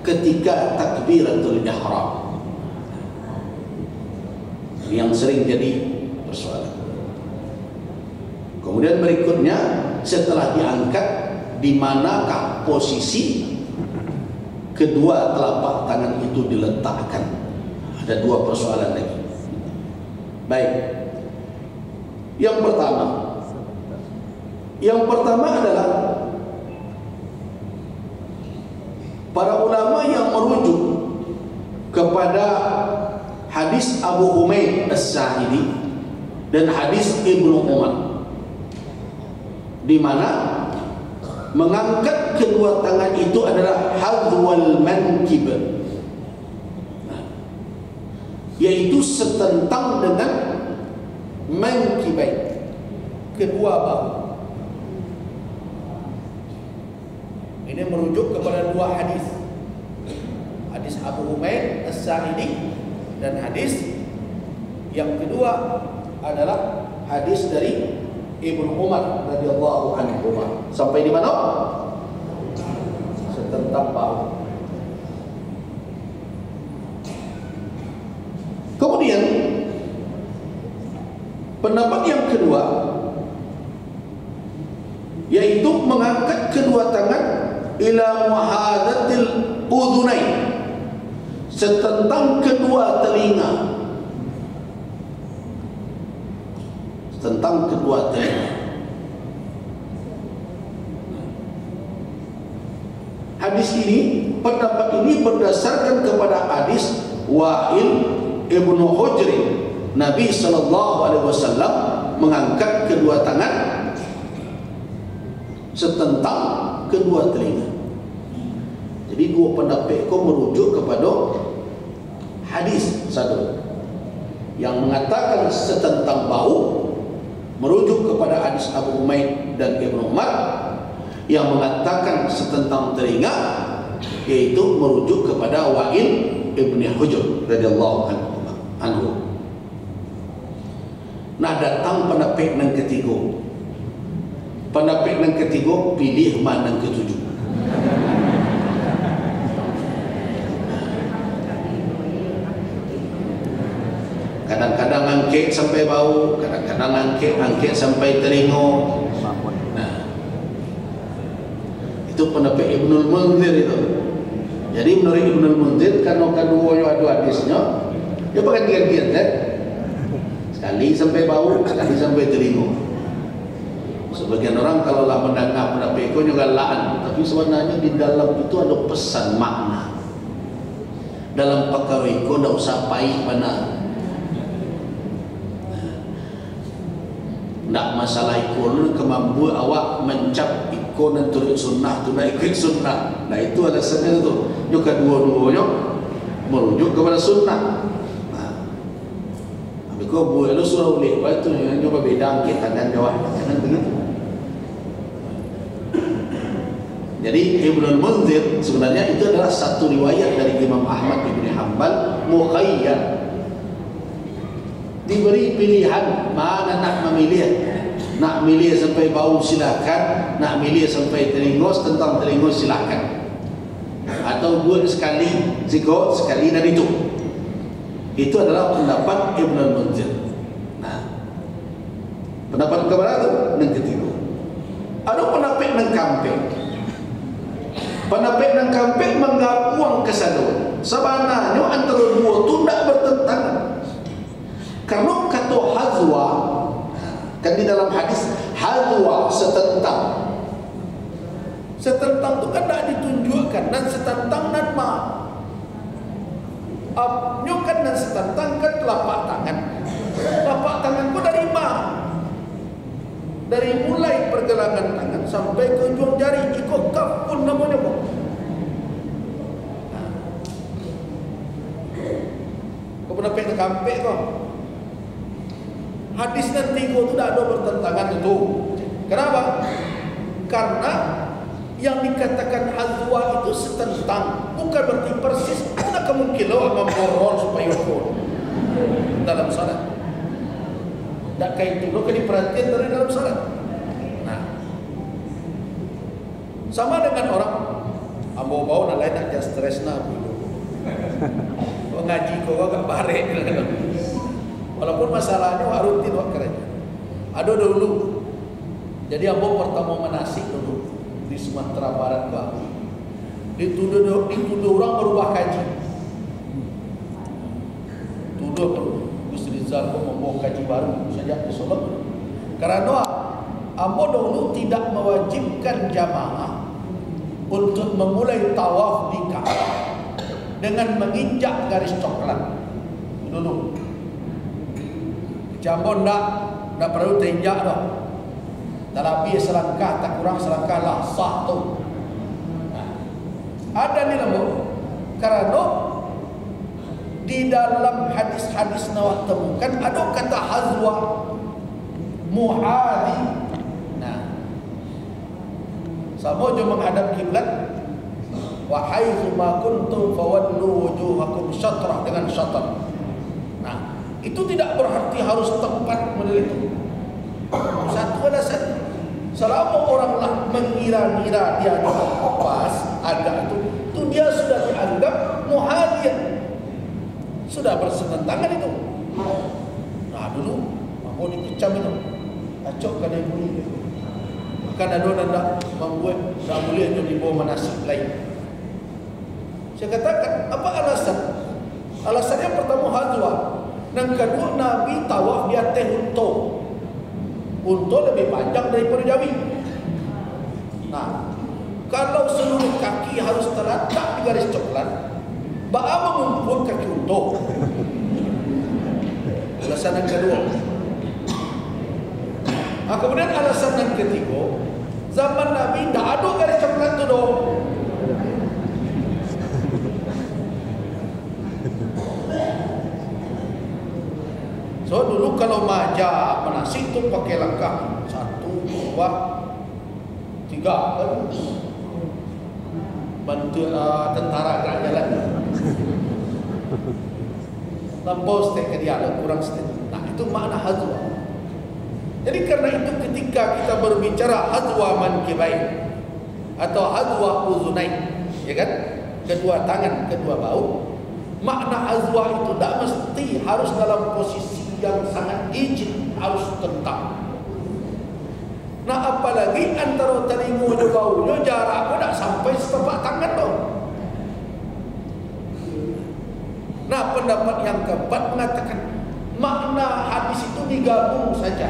ketika takbiratul ihram? Yang sering jadi persoalan. Kemudian berikutnya, setelah diangkat, di manakah posisi kedua telapak tangan itu diletakkan? Ada dua persoalan lagi. Baik. Yang pertama adalah para ulama yang merujuk kepada hadis Abu Humaid As-Sa'idi dan hadis Ibnu Umar, di mana mengangkat kedua tangan itu adalah hadwal mankib, yaitu setentang dengan mankibain, kedua bahu. Ini merujuk kepada dua hadis, hadis Abu Humaid As-Sa'idi dan hadis yang kedua adalah hadis dari Ibnu Umar radhiyallahu anhu. Sampai di mana? Setentang bahu. Kemudian pendapat yang kedua, yaitu mengangkat kedua tangan ila muhadatil udhunain, setentang kedua telinga, tentang kedua telinga. Hadis ini, pendapat ini berdasarkan kepada hadis Wa'il Ibnu Hujr. Nabi SAW mengangkat kedua tangan setentang kedua telinga. Jadi dua pendapat itu merujuk kepada hadis satu yang mengatakan setentang bau, merujuk kepada hadis Abu Umaid dan Ibnu Umar yang mengatakan setentang telinga, yaitu merujuk kepada Wa'il ibni Hujr radhiyallahu anhu. Nah, datang pendapat yang ketiga. Pendapat yang ketiga pilih mana yang ketujuh. Kadang-kadang angkit sampai bau, kadang-kadang angkit sampai telinga. Nah, itu pendapat Ibnul Munzir itu. Jadi menurut Ibnul Munzir, kalau kedua yang ada hadisnya, dia pakai gantian kan? Sekali sampai bau, sekali sampai telinga. Sebagian orang kalau lah mendengar pendapat itu juga la'an, tapi sebenarnya di dalam itu ada pesan makna. Dalam perkara itu tidak usah pahit mana. Tidak masalah ikon kemampuan awak mencap ikon dan turut sunnah tu nak ikut sunnah. Nah itu alasannya tu. Juga dua-duanya merujuk kepada sunnah. Tapi kau buat lu suruh boleh buat tu yang coba beda kita dan jawab jangan begitu. Jadi Ibnul Munzir sebenarnya itu adalah satu riwayat dari Imam Ahmad bin Hanbal muqayyad. Diberi pilihan mana nak memilih. Nak milih sampai bau silakan, nak milih sampai telinga tentang telinga silakan. Atau buat sekali, sekali dan itu. Itu adalah pendapat Ibnul Munzir. Nah, pendapat keberapa itu? Yang ketiga. Ada pendapat yang kampek. Pendapat yang kampek mengakuang kesaduan. Sebenarnya antara dua itu tidak bertentangan. Karena kata hazwa, kan di dalam hadis hazwa setentang. Setentang itu kan tidak ditunjukkan dan setentang dan ma. Nyukan dan setentang kan telapak tangan. Telapak tangan itu dari ma. Dari mulai pergelangan tangan sampai ke ujung jari, ikut kaf pun namanya kok. Kau pernah pengen kampek kok? Hadis dan tiga itu tidak ada bertentangan itu. Kenapa? Karena yang dikatakan hazwa itu setentang, bukan berarti persis. Tidak kemungkinan orang memborong supaya ukun dalam salat. Tak kayak itu, kalau diperhatikan dari dalam salat. Nah, sama dengan orang ambo bau nak lain nak just stress nak dulu. Kau ngaji kau agak barek. Walaupun masalahnya harus tidak kerja. Ada dulu. Jadi ambo pertama menasik dulu di Sumatera Barat ke. Dituduh orang berubah kaji. Tuduh Gus Rizal membawa kaji baru sejak di Solo. Karena ambo dulu tidak mewajibkan jamaah untuk memulai tawaf di Ka'bah dengan menginjak garis coklat. Dulu. Jambon tak perlu terinjak dah. Tak lebih selangkah, tak kurang selangkah lah, sah tu. Ada ni lembu. Kerana di dalam hadis-hadis nawak temukan ada kata hazwa, muhadi. Nah, sama je menghadap kiblat. Wa haitsu ma kuntum fawallu wujuhakum syatrah dengan syatr. Nah, itu tidak berarti harus tepat model itu. Satu alasan, selama oranglah mengira-ngira dia pas agak itu dia sudah dianggap muhadiyah, sudah bersetentangan itu. Nah dulu mau dikecam itu, acok kadang bunyi. Bahkan ada nak membuat tak boleh itu dibawa manasik lain. Saya katakan apa alasan? Alasannya pertama hazwa. Dan kedua, Nabi tawaf di atas unta lebih panjang daripada jawi. Nah, kalau seluruh kaki harus terletak di garis coklat, bagaimana mengumpul kaki unta? Alasan yang kedua. Nah, kemudian alasan yang ketiga, zaman Nabi tidak ada garis coklat itu dong. So dulu kalau maja menasik itu pakai langkah 1, 2, 3 kan. Bantu tentara gerak jalan. Lampau stek ke dia kurang stek. Nah itu makna hazwa. Jadi karena itu ketika kita berbicara hazwa mankibain atau hazwa uzunain, ya kan? Kedua tangan, kedua bahu. Makna hazwa itu tidak mesti harus dalam posisi yang sangat rigid, harus tentang. Nah apalagi antara telinga dan baunya jaraknya tidak sampai setapak tangan dong. Nah pendapat yang keempat mengatakan makna hadis itu digabung saja.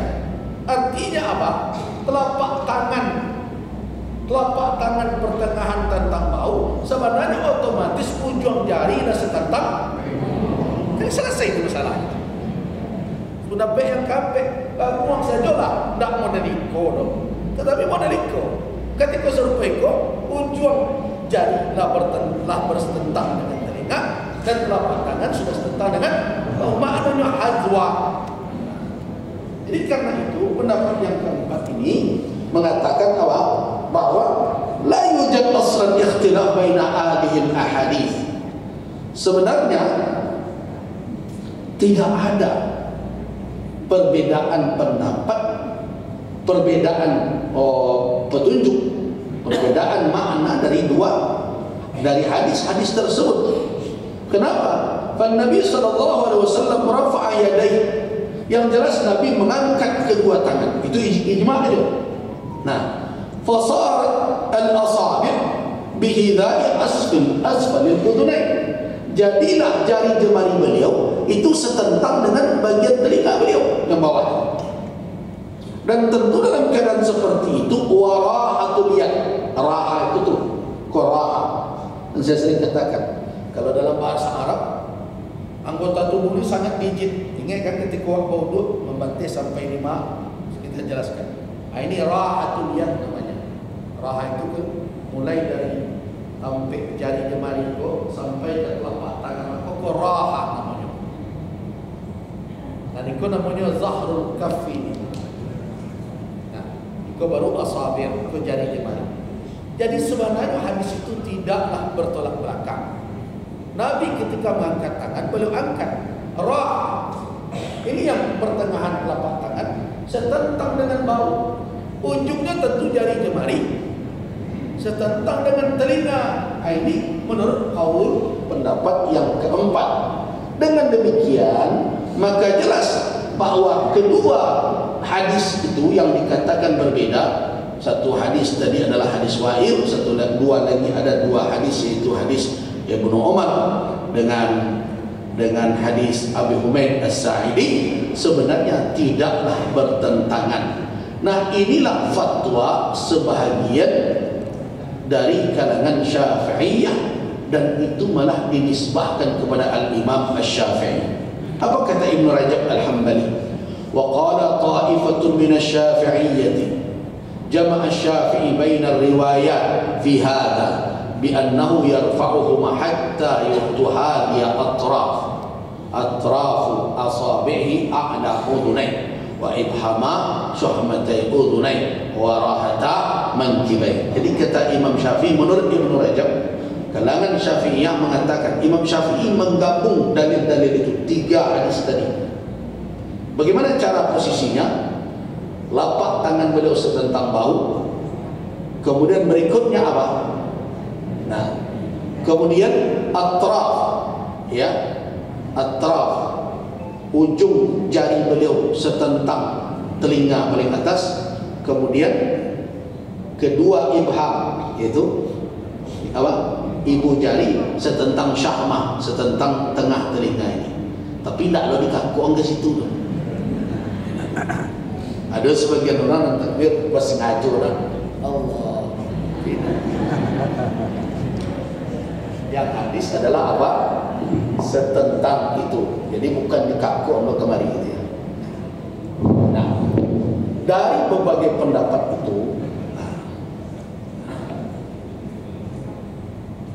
Artinya apa? Telapak tangan pertengahan tentang bau sebenarnya otomatis ujung jari dan setentang. Kan selesai itu masalah. Sudah baik yang kape, buang saja lah. Tak mau deliko dong. Tetapi mau deliko. Ketika serupa itu, ujung jari lah bersetentang dengan telinga dan telapak tangan sudah setentang dengan maknanya hazwa. Jadi karena itu pendapat yang keempat ini mengatakan bahwa la yujad aslan ikhtilaf baina hadhihi al-ahadits. Sebenarnya tidak ada perbedaan pendapat, perbedaan petunjuk, perbedaan makna dari hadis-hadis tersebut. Kenapa? Karena Nabi SAW rafa'a yadayhi. Yang jelas Nabi mengangkat kedua tangan. Itu ijma' itu. Nah, fasar al-asabi' bihidai asfal al-udunain. Jadilah jari jemari beliau itu setentang dengan bagian telinga beliau yang bawah. Dan tentu dalam keadaan seperti itu warahatul yad. Raha itu tuh qaraha. Dan saya sering katakan kalau dalam bahasa Arab anggota tubuh ini sangat rigid. Ingat kan ketika waktu wudhu membantai sampai 5 kita jelaskan. Ini rahatul yad namanya. Raha itu kan mulai dari sampai jari jemari itu sampai ke telapak tangan. Kok raha namanya. Dan itu namanya zahrul kaffi. Nah, itu baru asabir ke jari jemari. Jadi sebenarnya hadis itu tidaklah bertolak belakang. Nabi ketika mengangkat tangan, beliau angkat rah. Ini yang pertengahan telapak tangan setentang dengan bau. Ujungnya tentu jari jemari setentang dengan telinga. Ini menurut kaul pendapat yang keempat. Dengan demikian maka jelas bahwa kedua hadis itu yang dikatakan berbeda. Satu hadis tadi adalah hadis Wa'il, satu dan dua lagi ada dua hadis, yaitu hadis Ibnu Umar dengan hadis Abi Humaid As-Sa'idi sebenarnya tidaklah bertentangan. Nah, inilah fatwa sebahagian dari kalangan Syafi'iyah dan itu malah dinisbahkan kepada Al-Imam Asy-Syafi'i. Apa kata Ibnu Rajab Al-Hambali? Wa qala ta'ifatun min asy-Syafi'iyyati jama'a Asy-Syafi'i baina ar-riwayat fi hadha bi'annahu yarfa'uhuma hatta yutuha li atrafu asabihi a'la udhunain wa ibhama syuhmatai udhunain wa rahata mankibain. Jadi kata Imam Syafi'i menurut Ibnu Rajab, kalangan Syafi'iyah mengatakan Imam Syafi'i menggabung dalil-dalil itu, 3 hadis tadi. Bagaimana cara posisinya? Lapak tangan beliau setentang bahu. Kemudian berikutnya apa? Nah, kemudian atraf, ya, atraf, ujung jari beliau setentang telinga paling atas. Kemudian kedua ibham, yaitu apa? Ibu jari setentang syahmah, setentang tengah telinga ini. Tapi tidak lo dikaku ke situ. Ada sebagian orang yang takbir pas sengaja orang Allah. Yang hadis adalah apa? Setentang itu. Jadi bukan dikaku lo kemari gitu ya. Nah, dari berbagai pendapat itu,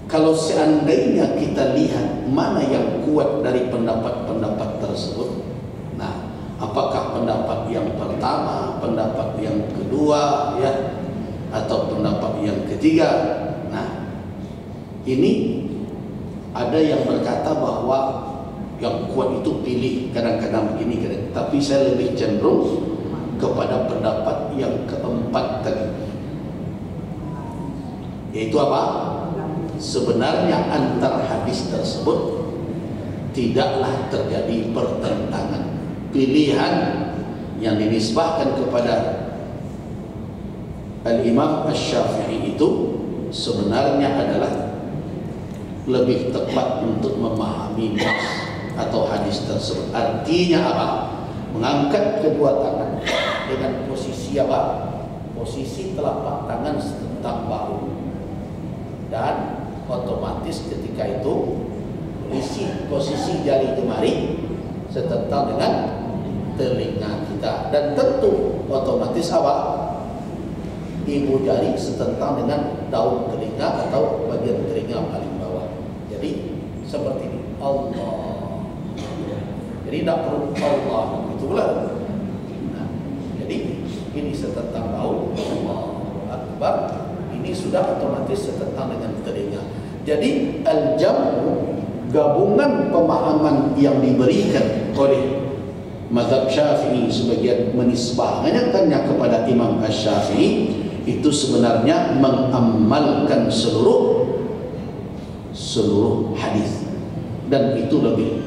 kalau seandainya kita lihat mana yang kuat dari pendapat-pendapat tersebut, nah, Apakah pendapat yang pertama, pendapat yang kedua, ya, atau pendapat yang ketiga? Nah, ini ada yang berkata bahwa yang kuat itu pilih kadang-kadang begini, kadang. Tapi saya lebih cenderung kepada pendapat yang keempat tadi, yaitu apa? Sebenarnya antar hadis tersebut tidaklah terjadi pertentangan. Pilihan yang dinisbahkan kepada Al-Imam Asy-Syafi'i itu sebenarnya adalah lebih tepat untuk memahami nas atau hadis tersebut. Artinya apa? Mengangkat kedua tangan dengan posisi apa? Posisi telapak tangan setentang bahu, dan otomatis ketika itu posisi jari jemari setentang dengan telinga kita, dan tentu otomatis apa? Ibu jari setentang dengan daun telinga atau bagian telinga paling bawah. Jadi seperti ini, Allah. Jadi tidak perlu Allah itu pula. Nah, jadi ini setentang daun, Allahu Akbar. Ini sudah otomatis setentang dengan telinga. Jadi al-jam'u, gabungan pemahaman yang diberikan oleh mazhab Syafi'i, sebagian menisbahkannya kepada Imam Asy-Syafi'i, itu sebenarnya mengamalkan seluruh hadis, dan itu lebih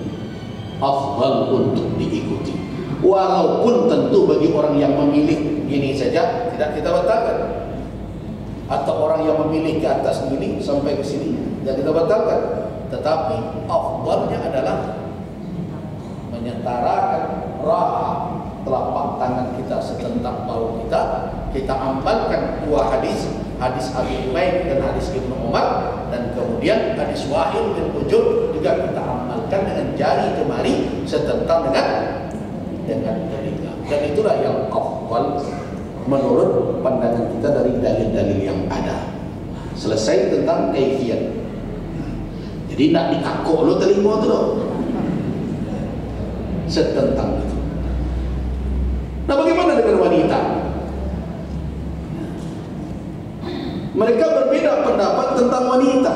afdal untuk diikuti. Walaupun tentu bagi orang yang memilih ini saja tidak kita batalkan, atau orang yang memilih ke atas begini sampai ke sini tidak kita batalkan, tetapi afdalnya adalah menyetarakan raha telapak tangan kita setentang bahu kita. Kita amalkan dua hadis, hadis Abi Umayyah dan hadis Ibnu Umar, dan kemudian hadis Wahil bin Hujur juga kita amalkan dengan jari jemari setentang dengan telinga. Dan itulah yang afdal menurut pandangan kita dari dalil-dalil yang ada. Selesai tentang kaifiyat. Jadi nak dikakuk lo telinga tu lo, setentang itu. Nah, bagaimana dengan wanita? Mereka berbeda pendapat tentang wanita.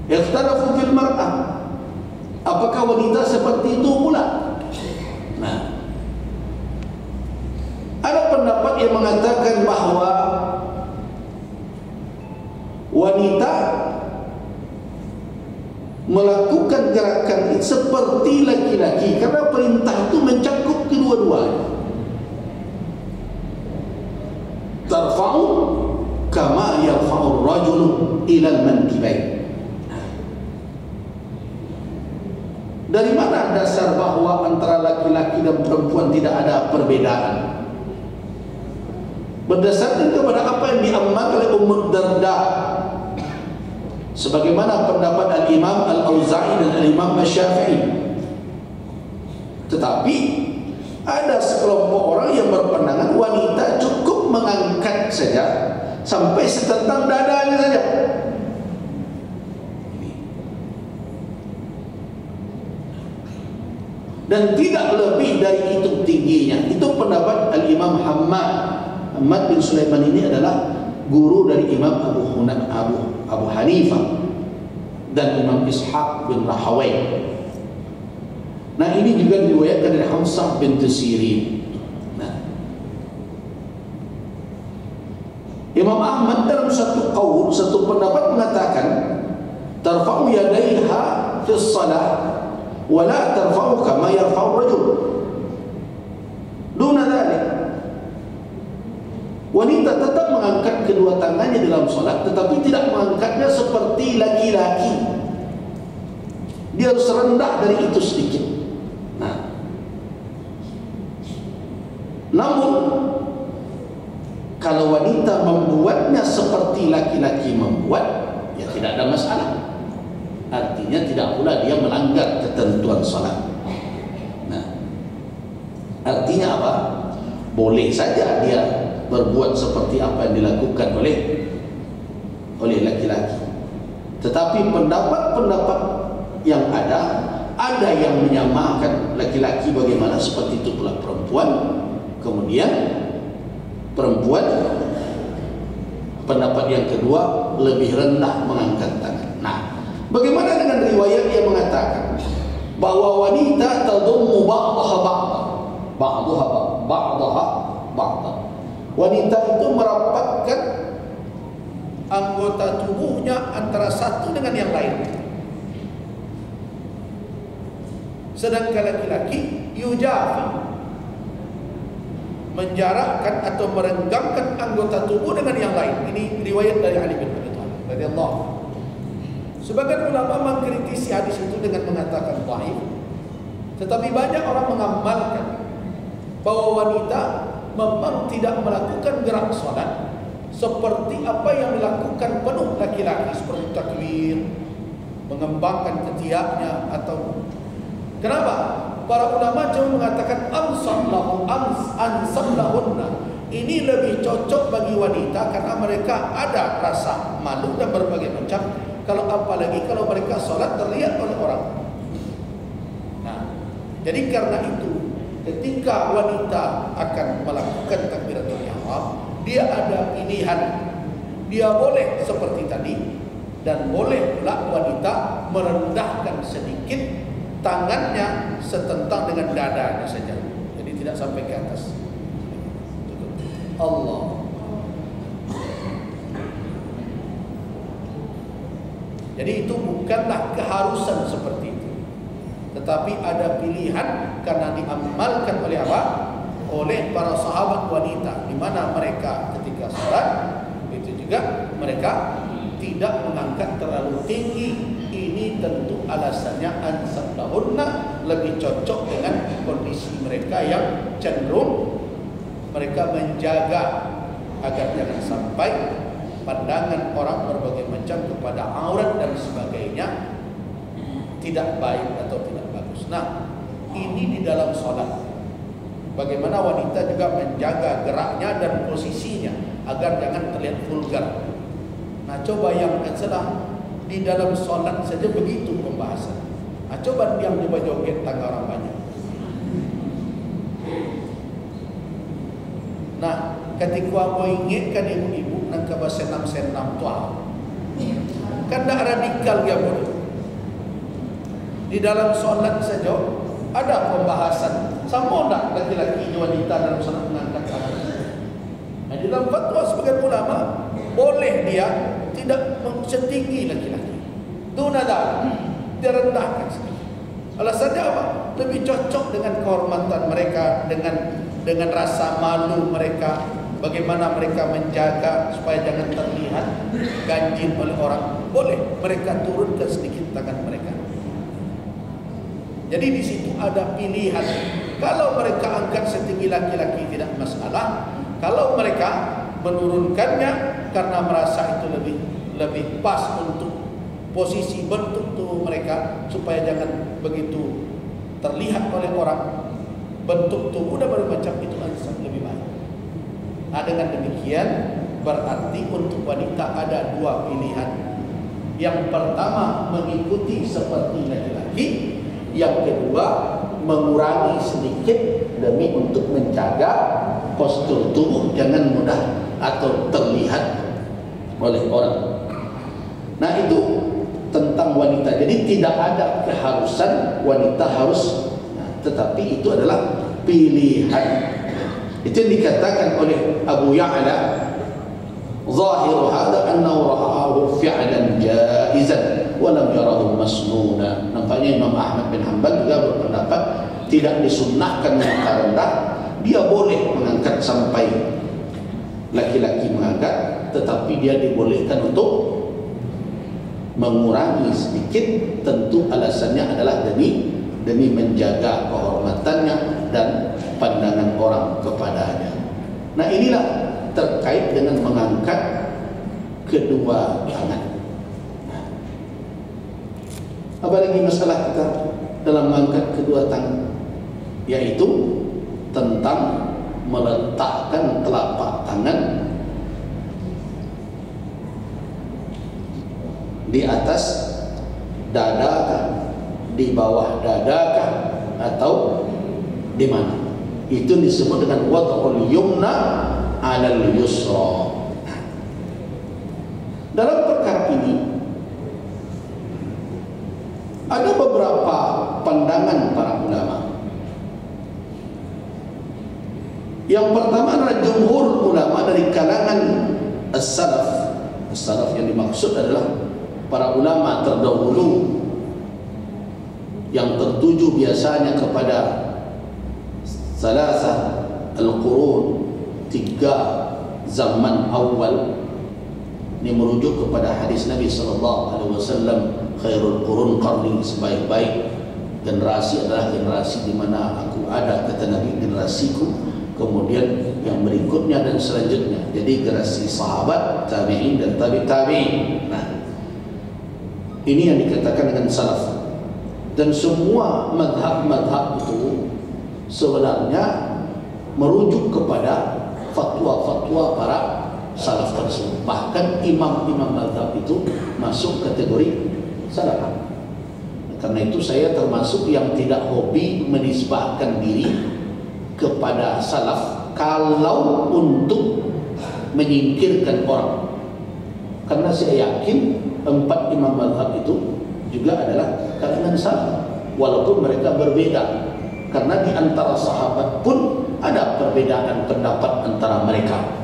Ikhtalafu fil mar'ah. Apakah wanita seperti itu pula? Nah, ada pendapat yang mengatakan bahawa wanita melakukan gerakan seperti laki-laki karena perintah itu mencakup kedua-duanya. Tarfa'u kama yarfa'u ar-rajulu ila al-mankibain. Dari mana dasar bahawa antara laki-laki dan perempuan tidak ada perbedaan? Berdasarkan kepada apa yang diamalkan oleh Ummu Darda, sebagaimana pendapat Al-Imam Al-Auza'i dan Al-Imam Asy-Syafi'i. Tetapi ada sekelompok orang yang berpandangan wanita cukup mengangkat saja sampai setentang dadanya saja. Dan tidak lebih dari itu tingginya. Itu pendapat Al-Imam Ahmad bin Sulaiman. Ini adalah guru dari Imam Abu Hanifah dan Imam Ishaq bin Rahawai. Nah, ini juga diriwayatkan dari Hamzah bin Sirin. Nah, Imam Ahmad dalam satu qaul, satu pendapat mengatakan tarfa'u yadaiha fi shalah wa la tarfa'u kama yarfa'u rajul. Duna dzalik. Wanita tetap mengangkat kedua tangannya dalam solat, tetapi tidak mengangkatnya seperti laki-laki. Dia harus rendah dari itu sedikit. Nah, namun kalau wanita membuatnya seperti laki-laki membuat, ya tidak ada masalah. Artinya tidak pula dia melanggar ketentuan solat. Nah, artinya apa? Boleh saja dia berbuat seperti apa yang dilakukan oleh laki-laki. Tetapi pendapat-pendapat yang ada ada yang menyamakan laki-laki bagaimana, seperti itu pula perempuan. Kemudian perempuan, pendapat yang kedua, lebih rendah mengangkat tangan. Nah, bagaimana dengan riwayat yang mengatakan bahwa wanita tadummu ba'daha ba'daha. Wanita itu merapatkan anggota tubuhnya antara satu dengan yang lain. Sedangkan laki-laki yujafi, menjarakkan atau merenggangkan anggota tubuh dengan yang lain. Ini riwayat dari Ali bin Abi Thalib radhiyallahu anhu. Sebagian ulama mengkritisi hadis itu dengan mengatakan dhaif, tetapi banyak orang mengamalkan bahwa wanita memang tidak melakukan gerak salat seperti apa yang dilakukan penuh laki-laki, seperti takbir, mengembangkan ketiaknya atau kenapa? Para ulama cuma mengatakan ansab lahunna. Ini lebih cocok bagi wanita karena mereka ada rasa malu dan berbagai macam. Kalau apalagi kalau mereka sholat terlihat oleh orang. Nah, jadi karena itu ketika wanita akan melakukan takbiratul ihram, dia ada pilihan. Dia boleh seperti tadi, dan boleh pula wanita merendahkan sedikit tangannya setentang dengan dadanya saja, jadi tidak sampai ke atas. Allah. Jadi itu bukanlah keharusan seperti itu, tetapi ada pilihan karena diamalkan oleh apa? Oleh para sahabat wanita, di mana mereka ketika sholat itu juga mereka tidak mengangkat terlalu tinggi. Ini tentu alasannya ansab lahunna, lebih cocok dengan kondisi mereka yang cenderung mereka menjaga agar jangan sampai pandangan orang berbagai macam kepada aurat dan sebagainya tidak baik atau tidak bagus. Nah, ini di dalam sholat. Bagaimana wanita juga menjaga geraknya dan posisinya agar jangan terlihat vulgar. Nah, coba bayangkan salah di dalam sholat saja begitu pembahasan. Nah, coba diam coba joget tangga orang banyak. Nah, ketika mau ingatkan ibu-ibu nang kaba senam-senam tua, kan tak radikal ya boleh. Di dalam sholat saja ada pembahasan. Sama tak laki-laki wanita dalam sholat mengangkat tangan? Nah, di dalam fatwa sebagian ulama boleh dia tidak setinggi laki-laki. Dunada, dia rendahkan sedikit. Alasannya apa? Lebih cocok dengan kehormatan mereka, dengan rasa malu mereka, bagaimana mereka menjaga supaya jangan terlihat ganjil oleh orang. Boleh mereka turunkan sedikit tangan mereka. Jadi di situ ada pilihan. Kalau mereka angkat setinggi laki-laki tidak masalah. Kalau mereka menurunkannya karena merasa itu lebih pas untuk posisi bentuk tubuh mereka supaya jangan begitu terlihat oleh orang, bentuk tubuh dan bermacam itu lebih baik. Nah, dengan demikian berarti untuk wanita ada dua pilihan. Yang pertama mengikuti seperti laki-laki, yang kedua mengurangi sedikit demi untuk menjaga postur tubuh jangan mudah atau terlihat oleh orang. Nah, itu tentang wanita. Jadi tidak ada keharusan wanita harus, tetapi itu adalah pilihan. Itu yang dikatakan oleh Abu Ya'la, zahiru hadha annahu ra'ahu fi'lan jaizan wa lam yarahu masnuna. Nampaknya Imam Ahmad bin Hanbal juga berpendapat tidak disunnahkan mengangkat rendah. Dia boleh mengangkat sampai laki-laki mengangkat, tetapi dia dibolehkan untuk mengurangi sedikit. Tentu alasannya adalah demi menjaga kehormatannya dan pandangan orang kepadanya. Nah, inilah terkait dengan mengangkat kedua tangan. Apa lagi masalah kita dalam mengangkat kedua tangan? Yaitu tentang meletakkan telapak tangan di atas dada di bawah dadakah atau di mana? Itu disebut dengan wad'ul yumna 'alal yusra. Dalam perkara ini ada beberapa pandangan para ulama. Yang pertama adalah jumhur ulama dari kalangan as-salaf. As-salaf yang dimaksud adalah para ulama terdahulu yang tertuju biasanya kepada salasah al-qurun, 3 zaman awal. Ini merujuk kepada hadis Nabi SAW, khairul qurun qarni, sebaik-baik generasi adalah generasi di mana aku ada, kata Nabi, generasiku, kemudian yang berikutnya dan selanjutnya. Jadi generasi sahabat, tabi'in dan tabi'in. Nah, ini yang dikatakan dengan salaf. Dan semua madhab-madhab itu sebenarnya merujuk kepada fatwa-fatwa para salaf tersebut. Bahkan imam-imam madhab itu masuk kategori salaf. Karena itu saya termasuk yang tidak hobi menisbahkan diri kepada salaf kalau untuk menyingkirkan orang. Karena saya yakin 4 imam madhab itu juga adalah kalangan salaf, walaupun mereka berbeda. Karena di antara sahabat pun ada perbedaan pendapat antara mereka.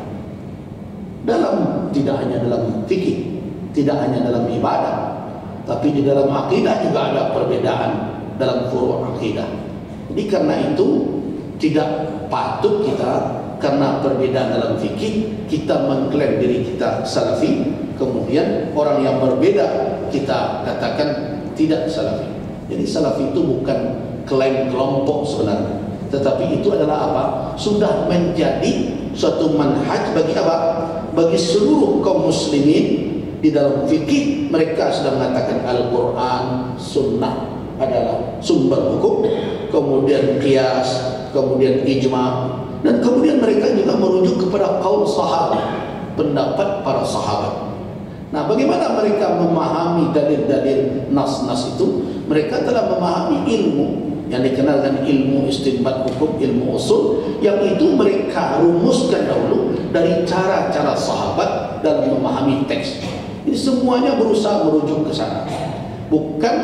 Tidak hanya dalam fikih, tidak hanya dalam ibadah, tapi di dalam akidah juga ada perbedaan dalam furu' akidah. Jadi karena itu tidak patut kita karena perbedaan dalam fikih kita mengklaim diri kita salafi, kemudian orang yang berbeda kita katakan tidak salafi. Jadi salafi itu bukan klaim kelompok sebenarnya, tetapi itu adalah apa? Sudah menjadi suatu manhaj bagi apa? Bagi seluruh kaum muslimin. Di dalam fikih mereka sudah mengatakan Al-Quran, Sunnah adalah sumber hukum, kemudian qiyas, kemudian ijma', dan kemudian mereka juga merujuk kepada kaum sahabat, pendapat para sahabat. Nah, bagaimana mereka memahami dalil-dalil nas-nas itu? Mereka telah memahami ilmu yang dikenal dengan ilmu istinbat hukum, ilmu usul, yang itu mereka rumuskan dahulu dari cara-cara sahabat dalam memahami teks. Ini semuanya berusaha merujuk ke sana. Bukan,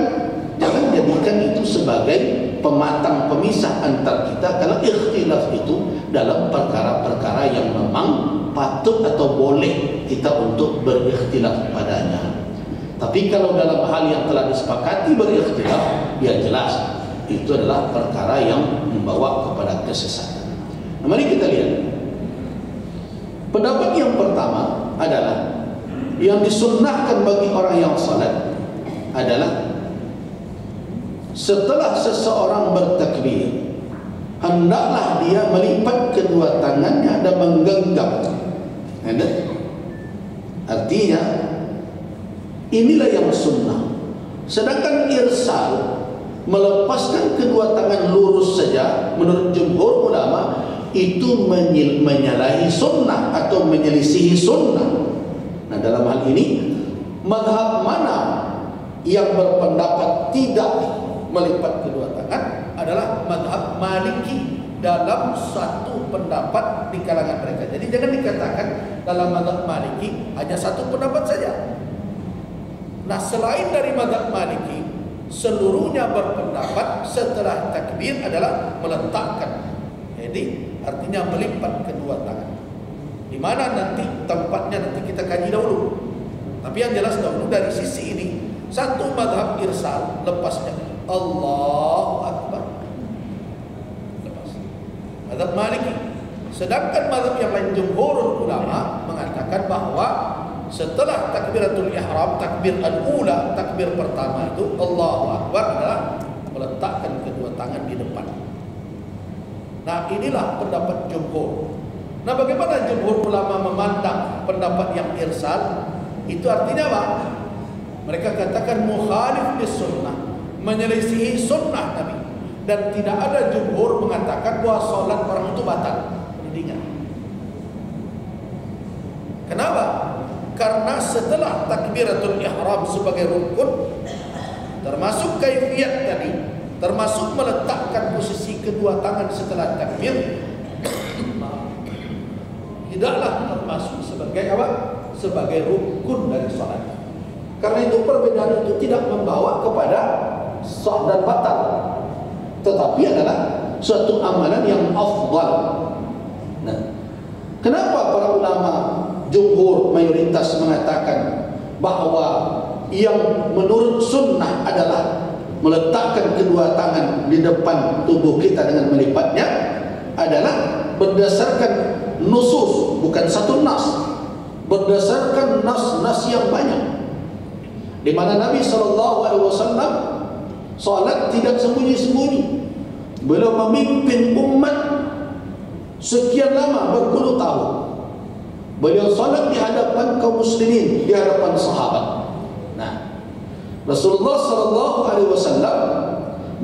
jangan jadikan itu sebagai pematang pemisah antar kita kalau ikhtilaf itu dalam perkara-perkara yang memang patut atau boleh kita untuk berikhtilaf padanya. Tapi kalau dalam hal yang telah disepakati berikhtilaf, ya jelas itu adalah perkara yang membawa kepada kesesatan. Nah, mari kita lihat. Pendapat yang pertama adalah yang disunnahkan bagi orang yang salat adalah setelah seseorang bertakbir, hendaklah dia melipat kedua tangannya dan menggenggam. Artinya inilah yang sunnah. Sedangkan irsal, melepaskan kedua tangan lurus saja, menurut jumhur ulama itu menyalahi sunnah atau menyelisihi sunnah. Nah, dalam hal ini mazhab mana yang berpendapat tidak melipat kedua tangan adalah mazhab Maliki dalam satu pendapat di kalangan mereka. Jadi jangan dikatakan dalam mazhab Maliki hanya satu pendapat saja. Nah, selain dari mazhab Maliki, seluruhnya berpendapat setelah takbir adalah meletakkan. Jadi artinya melipat kedua tangan. Di mana nanti tempatnya nanti kita kaji dahulu. Tapi yang jelas dahulu dari sisi ini, satu mazhab irsal, lepasnya Allahu Akbar, lepas. Mazhab Maliki. Sedangkan mazhab yang lain jumhur ulama mengatakan bahwa setelah takbiratul ihram, takbir al-ula, takbir pertama itu Allahu Akbar adalah meletakkan kedua tangan di depan. Nah, inilah pendapat jumhur. Nah, bagaimana jumhur ulama memandang pendapat yang irsal? Itu artinya apa? Mereka katakan mukhalif bis sunnah, menyelisihi sunnah Nabi. Dan tidak ada jumhur mengatakan bahwa solat orang itu batal. Intinya. Kenapa? Karena setelah takbiratul ihram sebagai rukun, termasuk kaifiyat tadi, termasuk meletakkan posisi kedua tangan setelah takbir, tidaklah termasuk sebagai apa? Sebagai rukun dari salat. Karena itu perbedaan itu tidak membawa kepada sah dan batal, tetapi adalah suatu amalan yang afdal. Nah, kenapa para ulama jumhur mayoritas mengatakan bahwa yang menurut sunnah adalah meletakkan kedua tangan di depan tubuh kita dengan melipatnya adalah berdasarkan nusus, bukan satu nas, berdasarkan nas-nas yang banyak, di mana Nabi SAW salat tidak sembunyi-sembunyi. Beliau memimpin umat sekian lama, berpuluh tahun. Beliau salat di hadapan kaum muslimin, di hadapan sahabat. Nah, Rasulullah SAW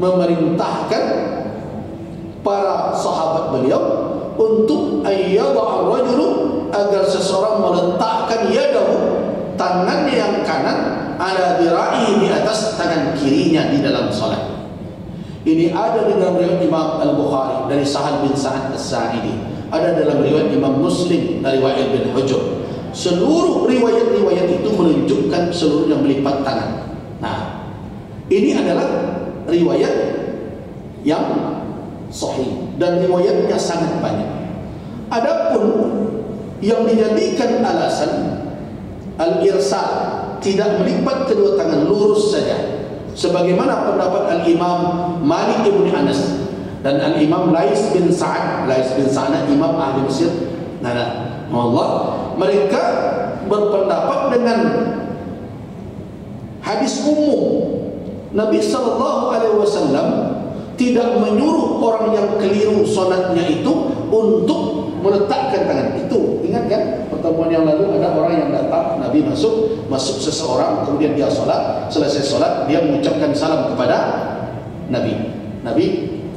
memerintahkan para sahabat beliau untuk ayyada'a rajulu, agar seseorang meletakkan yadahu, tangannya yang kanan, ala dira'i, di atas tangan kirinya di dalam salat. Ini ada di dalam riwayat Imam Al-Bukhari dari Sahal bin Sa'ad As-Sa'idi, ada dalam riwayat Imam Muslim dari Wa'il bin Hujr. Seluruh riwayat-riwayat itu menunjukkan seluruhnya melipat tangan. Nah, ini adalah riwayat yang sahih dan riwayatnya sangat banyak. Adapun yang dijadikan alasan al-irsal, tidak melipat kedua tangan, lurus saja, sebagaimana pendapat al-Imam Malik ibn Anas dan al-Imam Lais bin Sa'ad. Lais bin Sa'ad Imam ahli Mesir. Nah, Allah, mereka berpendapat dengan hadis umum. Nabi SAW tidak menyuruh orang yang keliru solatnya itu untuk meletakkan tangan. Itu ingat kan pertemuan yang lalu, ada orang yang datang, Nabi masuk seseorang, kemudian dia solat, selesai solat dia mengucapkan salam kepada Nabi. Nabi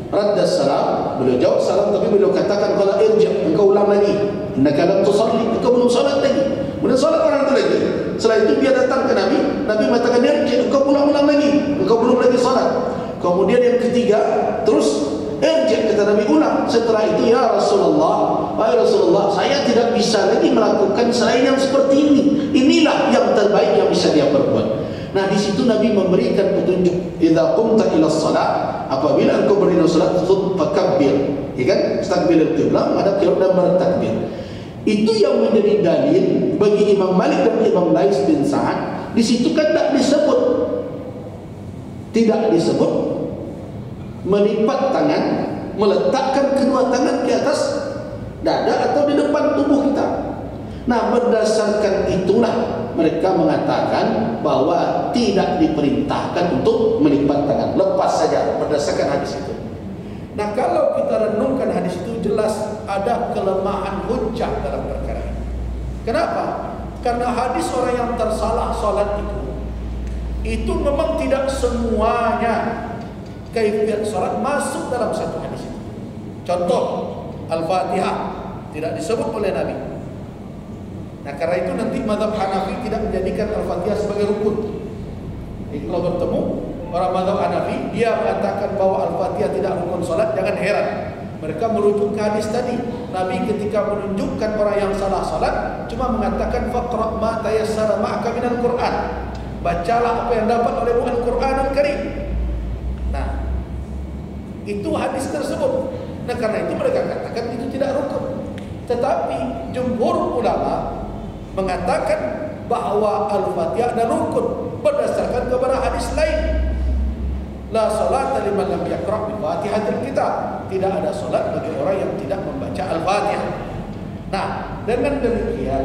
radda salam, beliau jawab salam, tapi beliau katakan, qala irji', engkau ulang lagi, innaka lam tusalli, engkau belum salat lagi. Kemudian salat orang itu lagi. Setelah itu dia datang ke Nabi, Nabi mengatakan, irji', engkau ulang lagi, engkau belum lagi salat. Kemudian yang ketiga, terus irji', kata Nabi, ulang. Setelah itu, ya Rasulullah, wahai Rasulullah, saya tidak bisa lagi melakukan selain yang seperti ini. Inilah yang terbaik yang bisa dia perbuat. Nah, di situ Nabi memberikan petunjuk, idza qumta ila shalah, apabila engkau berdiri salat, fakabbir, ya kan? Istaqbilul qiblah, menghadap qiblat dan bertakbir. Itu yang menjadi dalil bagi Imam Malik dan Imam Lais bin Sa'ad. Di situ kan tidak disebut melipat tangan, meletakkan kedua tangan di atas dada atau di depan tubuh kita. Nah, berdasarkan itulah mereka mengatakan bahwa tidak diperintahkan untuk melipat tangan, lepas saja berdasarkan hadis itu. Nah, kalau kita renungkan hadis itu, jelas ada kelemahan hujjah dalam perkara ini. Kenapa? Karena hadis orang yang tersalah salat itu memang tidak semuanya kaifiyat salat masuk dalam satu hadis itu. Contoh, Al-Fatihah tidak disebut oleh Nabi. Nah, karena itu nanti mazhab Hanafi tidak menjadikan Al-Fatihah sebagai rukun. Jadi kalau bertemu orang mazhab Hanafi, dia mengatakan bahwa Al-Fatihah tidak rukun salat, jangan heran. Mereka merujuk ke hadis tadi. Nabi ketika menunjukkan orang yang salah salat cuma mengatakan faqra ma tayassara ma'aka minal Qur'an. Bacalah apa yang dapat olehmu Al-Qur'anul Karim. Nah, itu hadis tersebut. Nah, karena itu mereka katakan itu tidak rukun. Tetapi jumhur ulama mengatakan bahwa Al-Fatihah adalah rukun berdasarkan kepada hadis lain. La salata liman lam yaqra' bi Fatihatil Kitab. Tidak ada salat bagi orang yang tidak membaca Al-Fatihah. Nah, dengan demikian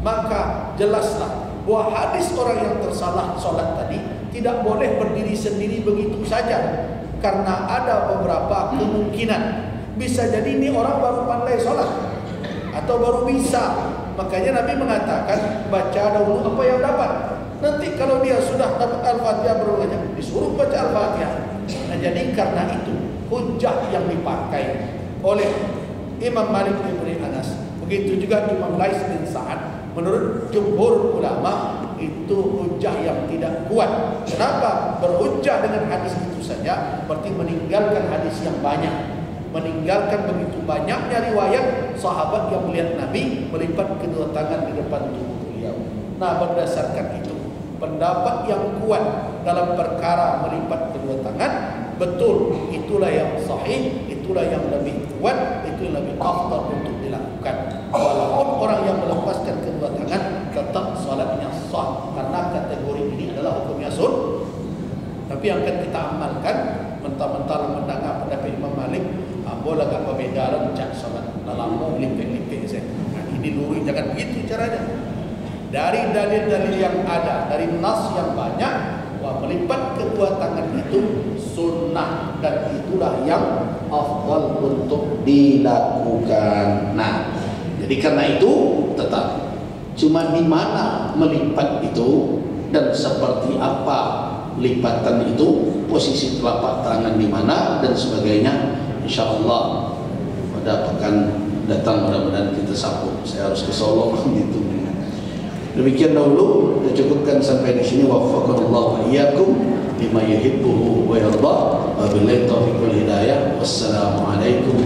maka jelaslah bahwa hadis orang yang tersalah salat tadi tidak boleh berdiri sendiri begitu saja, karena ada beberapa kemungkinan. Bisa jadi ini orang baru pandai salat atau baru bisa. Makanya Nabi mengatakan baca dahulu apa yang dapat. Nanti kalau dia sudah dapat Al-Fatihah berulang, disuruh baca Al-Fatihah. Nah, jadi karena itu hujjah yang dipakai oleh Imam Malik bin Anas, begitu juga Imam Lais bin Sa'ad, menurut jumhur ulama itu hujah yang tidak kuat. Kenapa? Berhujah dengan hadis itu saja berarti meninggalkan hadis yang banyak, meninggalkan begitu banyaknya riwayat sahabat yang melihat Nabi melipat kedua tangan di depan tubuh beliau. Nah, berdasarkan itu, pendapat yang kuat dalam perkara melipat kedua tangan, betul, itulah yang sahih, itulah yang lebih kuat, itu yang lebih afdal untuk dilakukan. Walaupun orang yang melepaskan kedua tangan tetap salatnya sah, karena kategori ini adalah hukumnya sun. Tapi yang akan kita amalkan, mentah-mentah mendengar pendapat Imam Malik, boleh agak berbeda lah mencak salat dalam mau lipik-lipik saya. Nah, ini lurus, jangan begitu caranya. Dari dalil-dalil yang ada, dari nas yang banyak, bahwa melipat kedua tangan itu sunnah dan itulah yang afdal untuk dilakukan. Nah, jadi karena itu tetap cuma di mana melipat itu dan seperti apa lipatan itu, posisi telapak tangan di mana dan sebagainya. InsyaAllah pada pekan datang mudah-mudahan kita sambung. Saya harus ke Solo gitu. Demikian dahulu, kita cukupkan sampai di sini. Waffaqanallahu wa iyyakum lima yuhibbuhu wa yarda. Wabillahi taufiq wal hidayah. Wassalamualaikum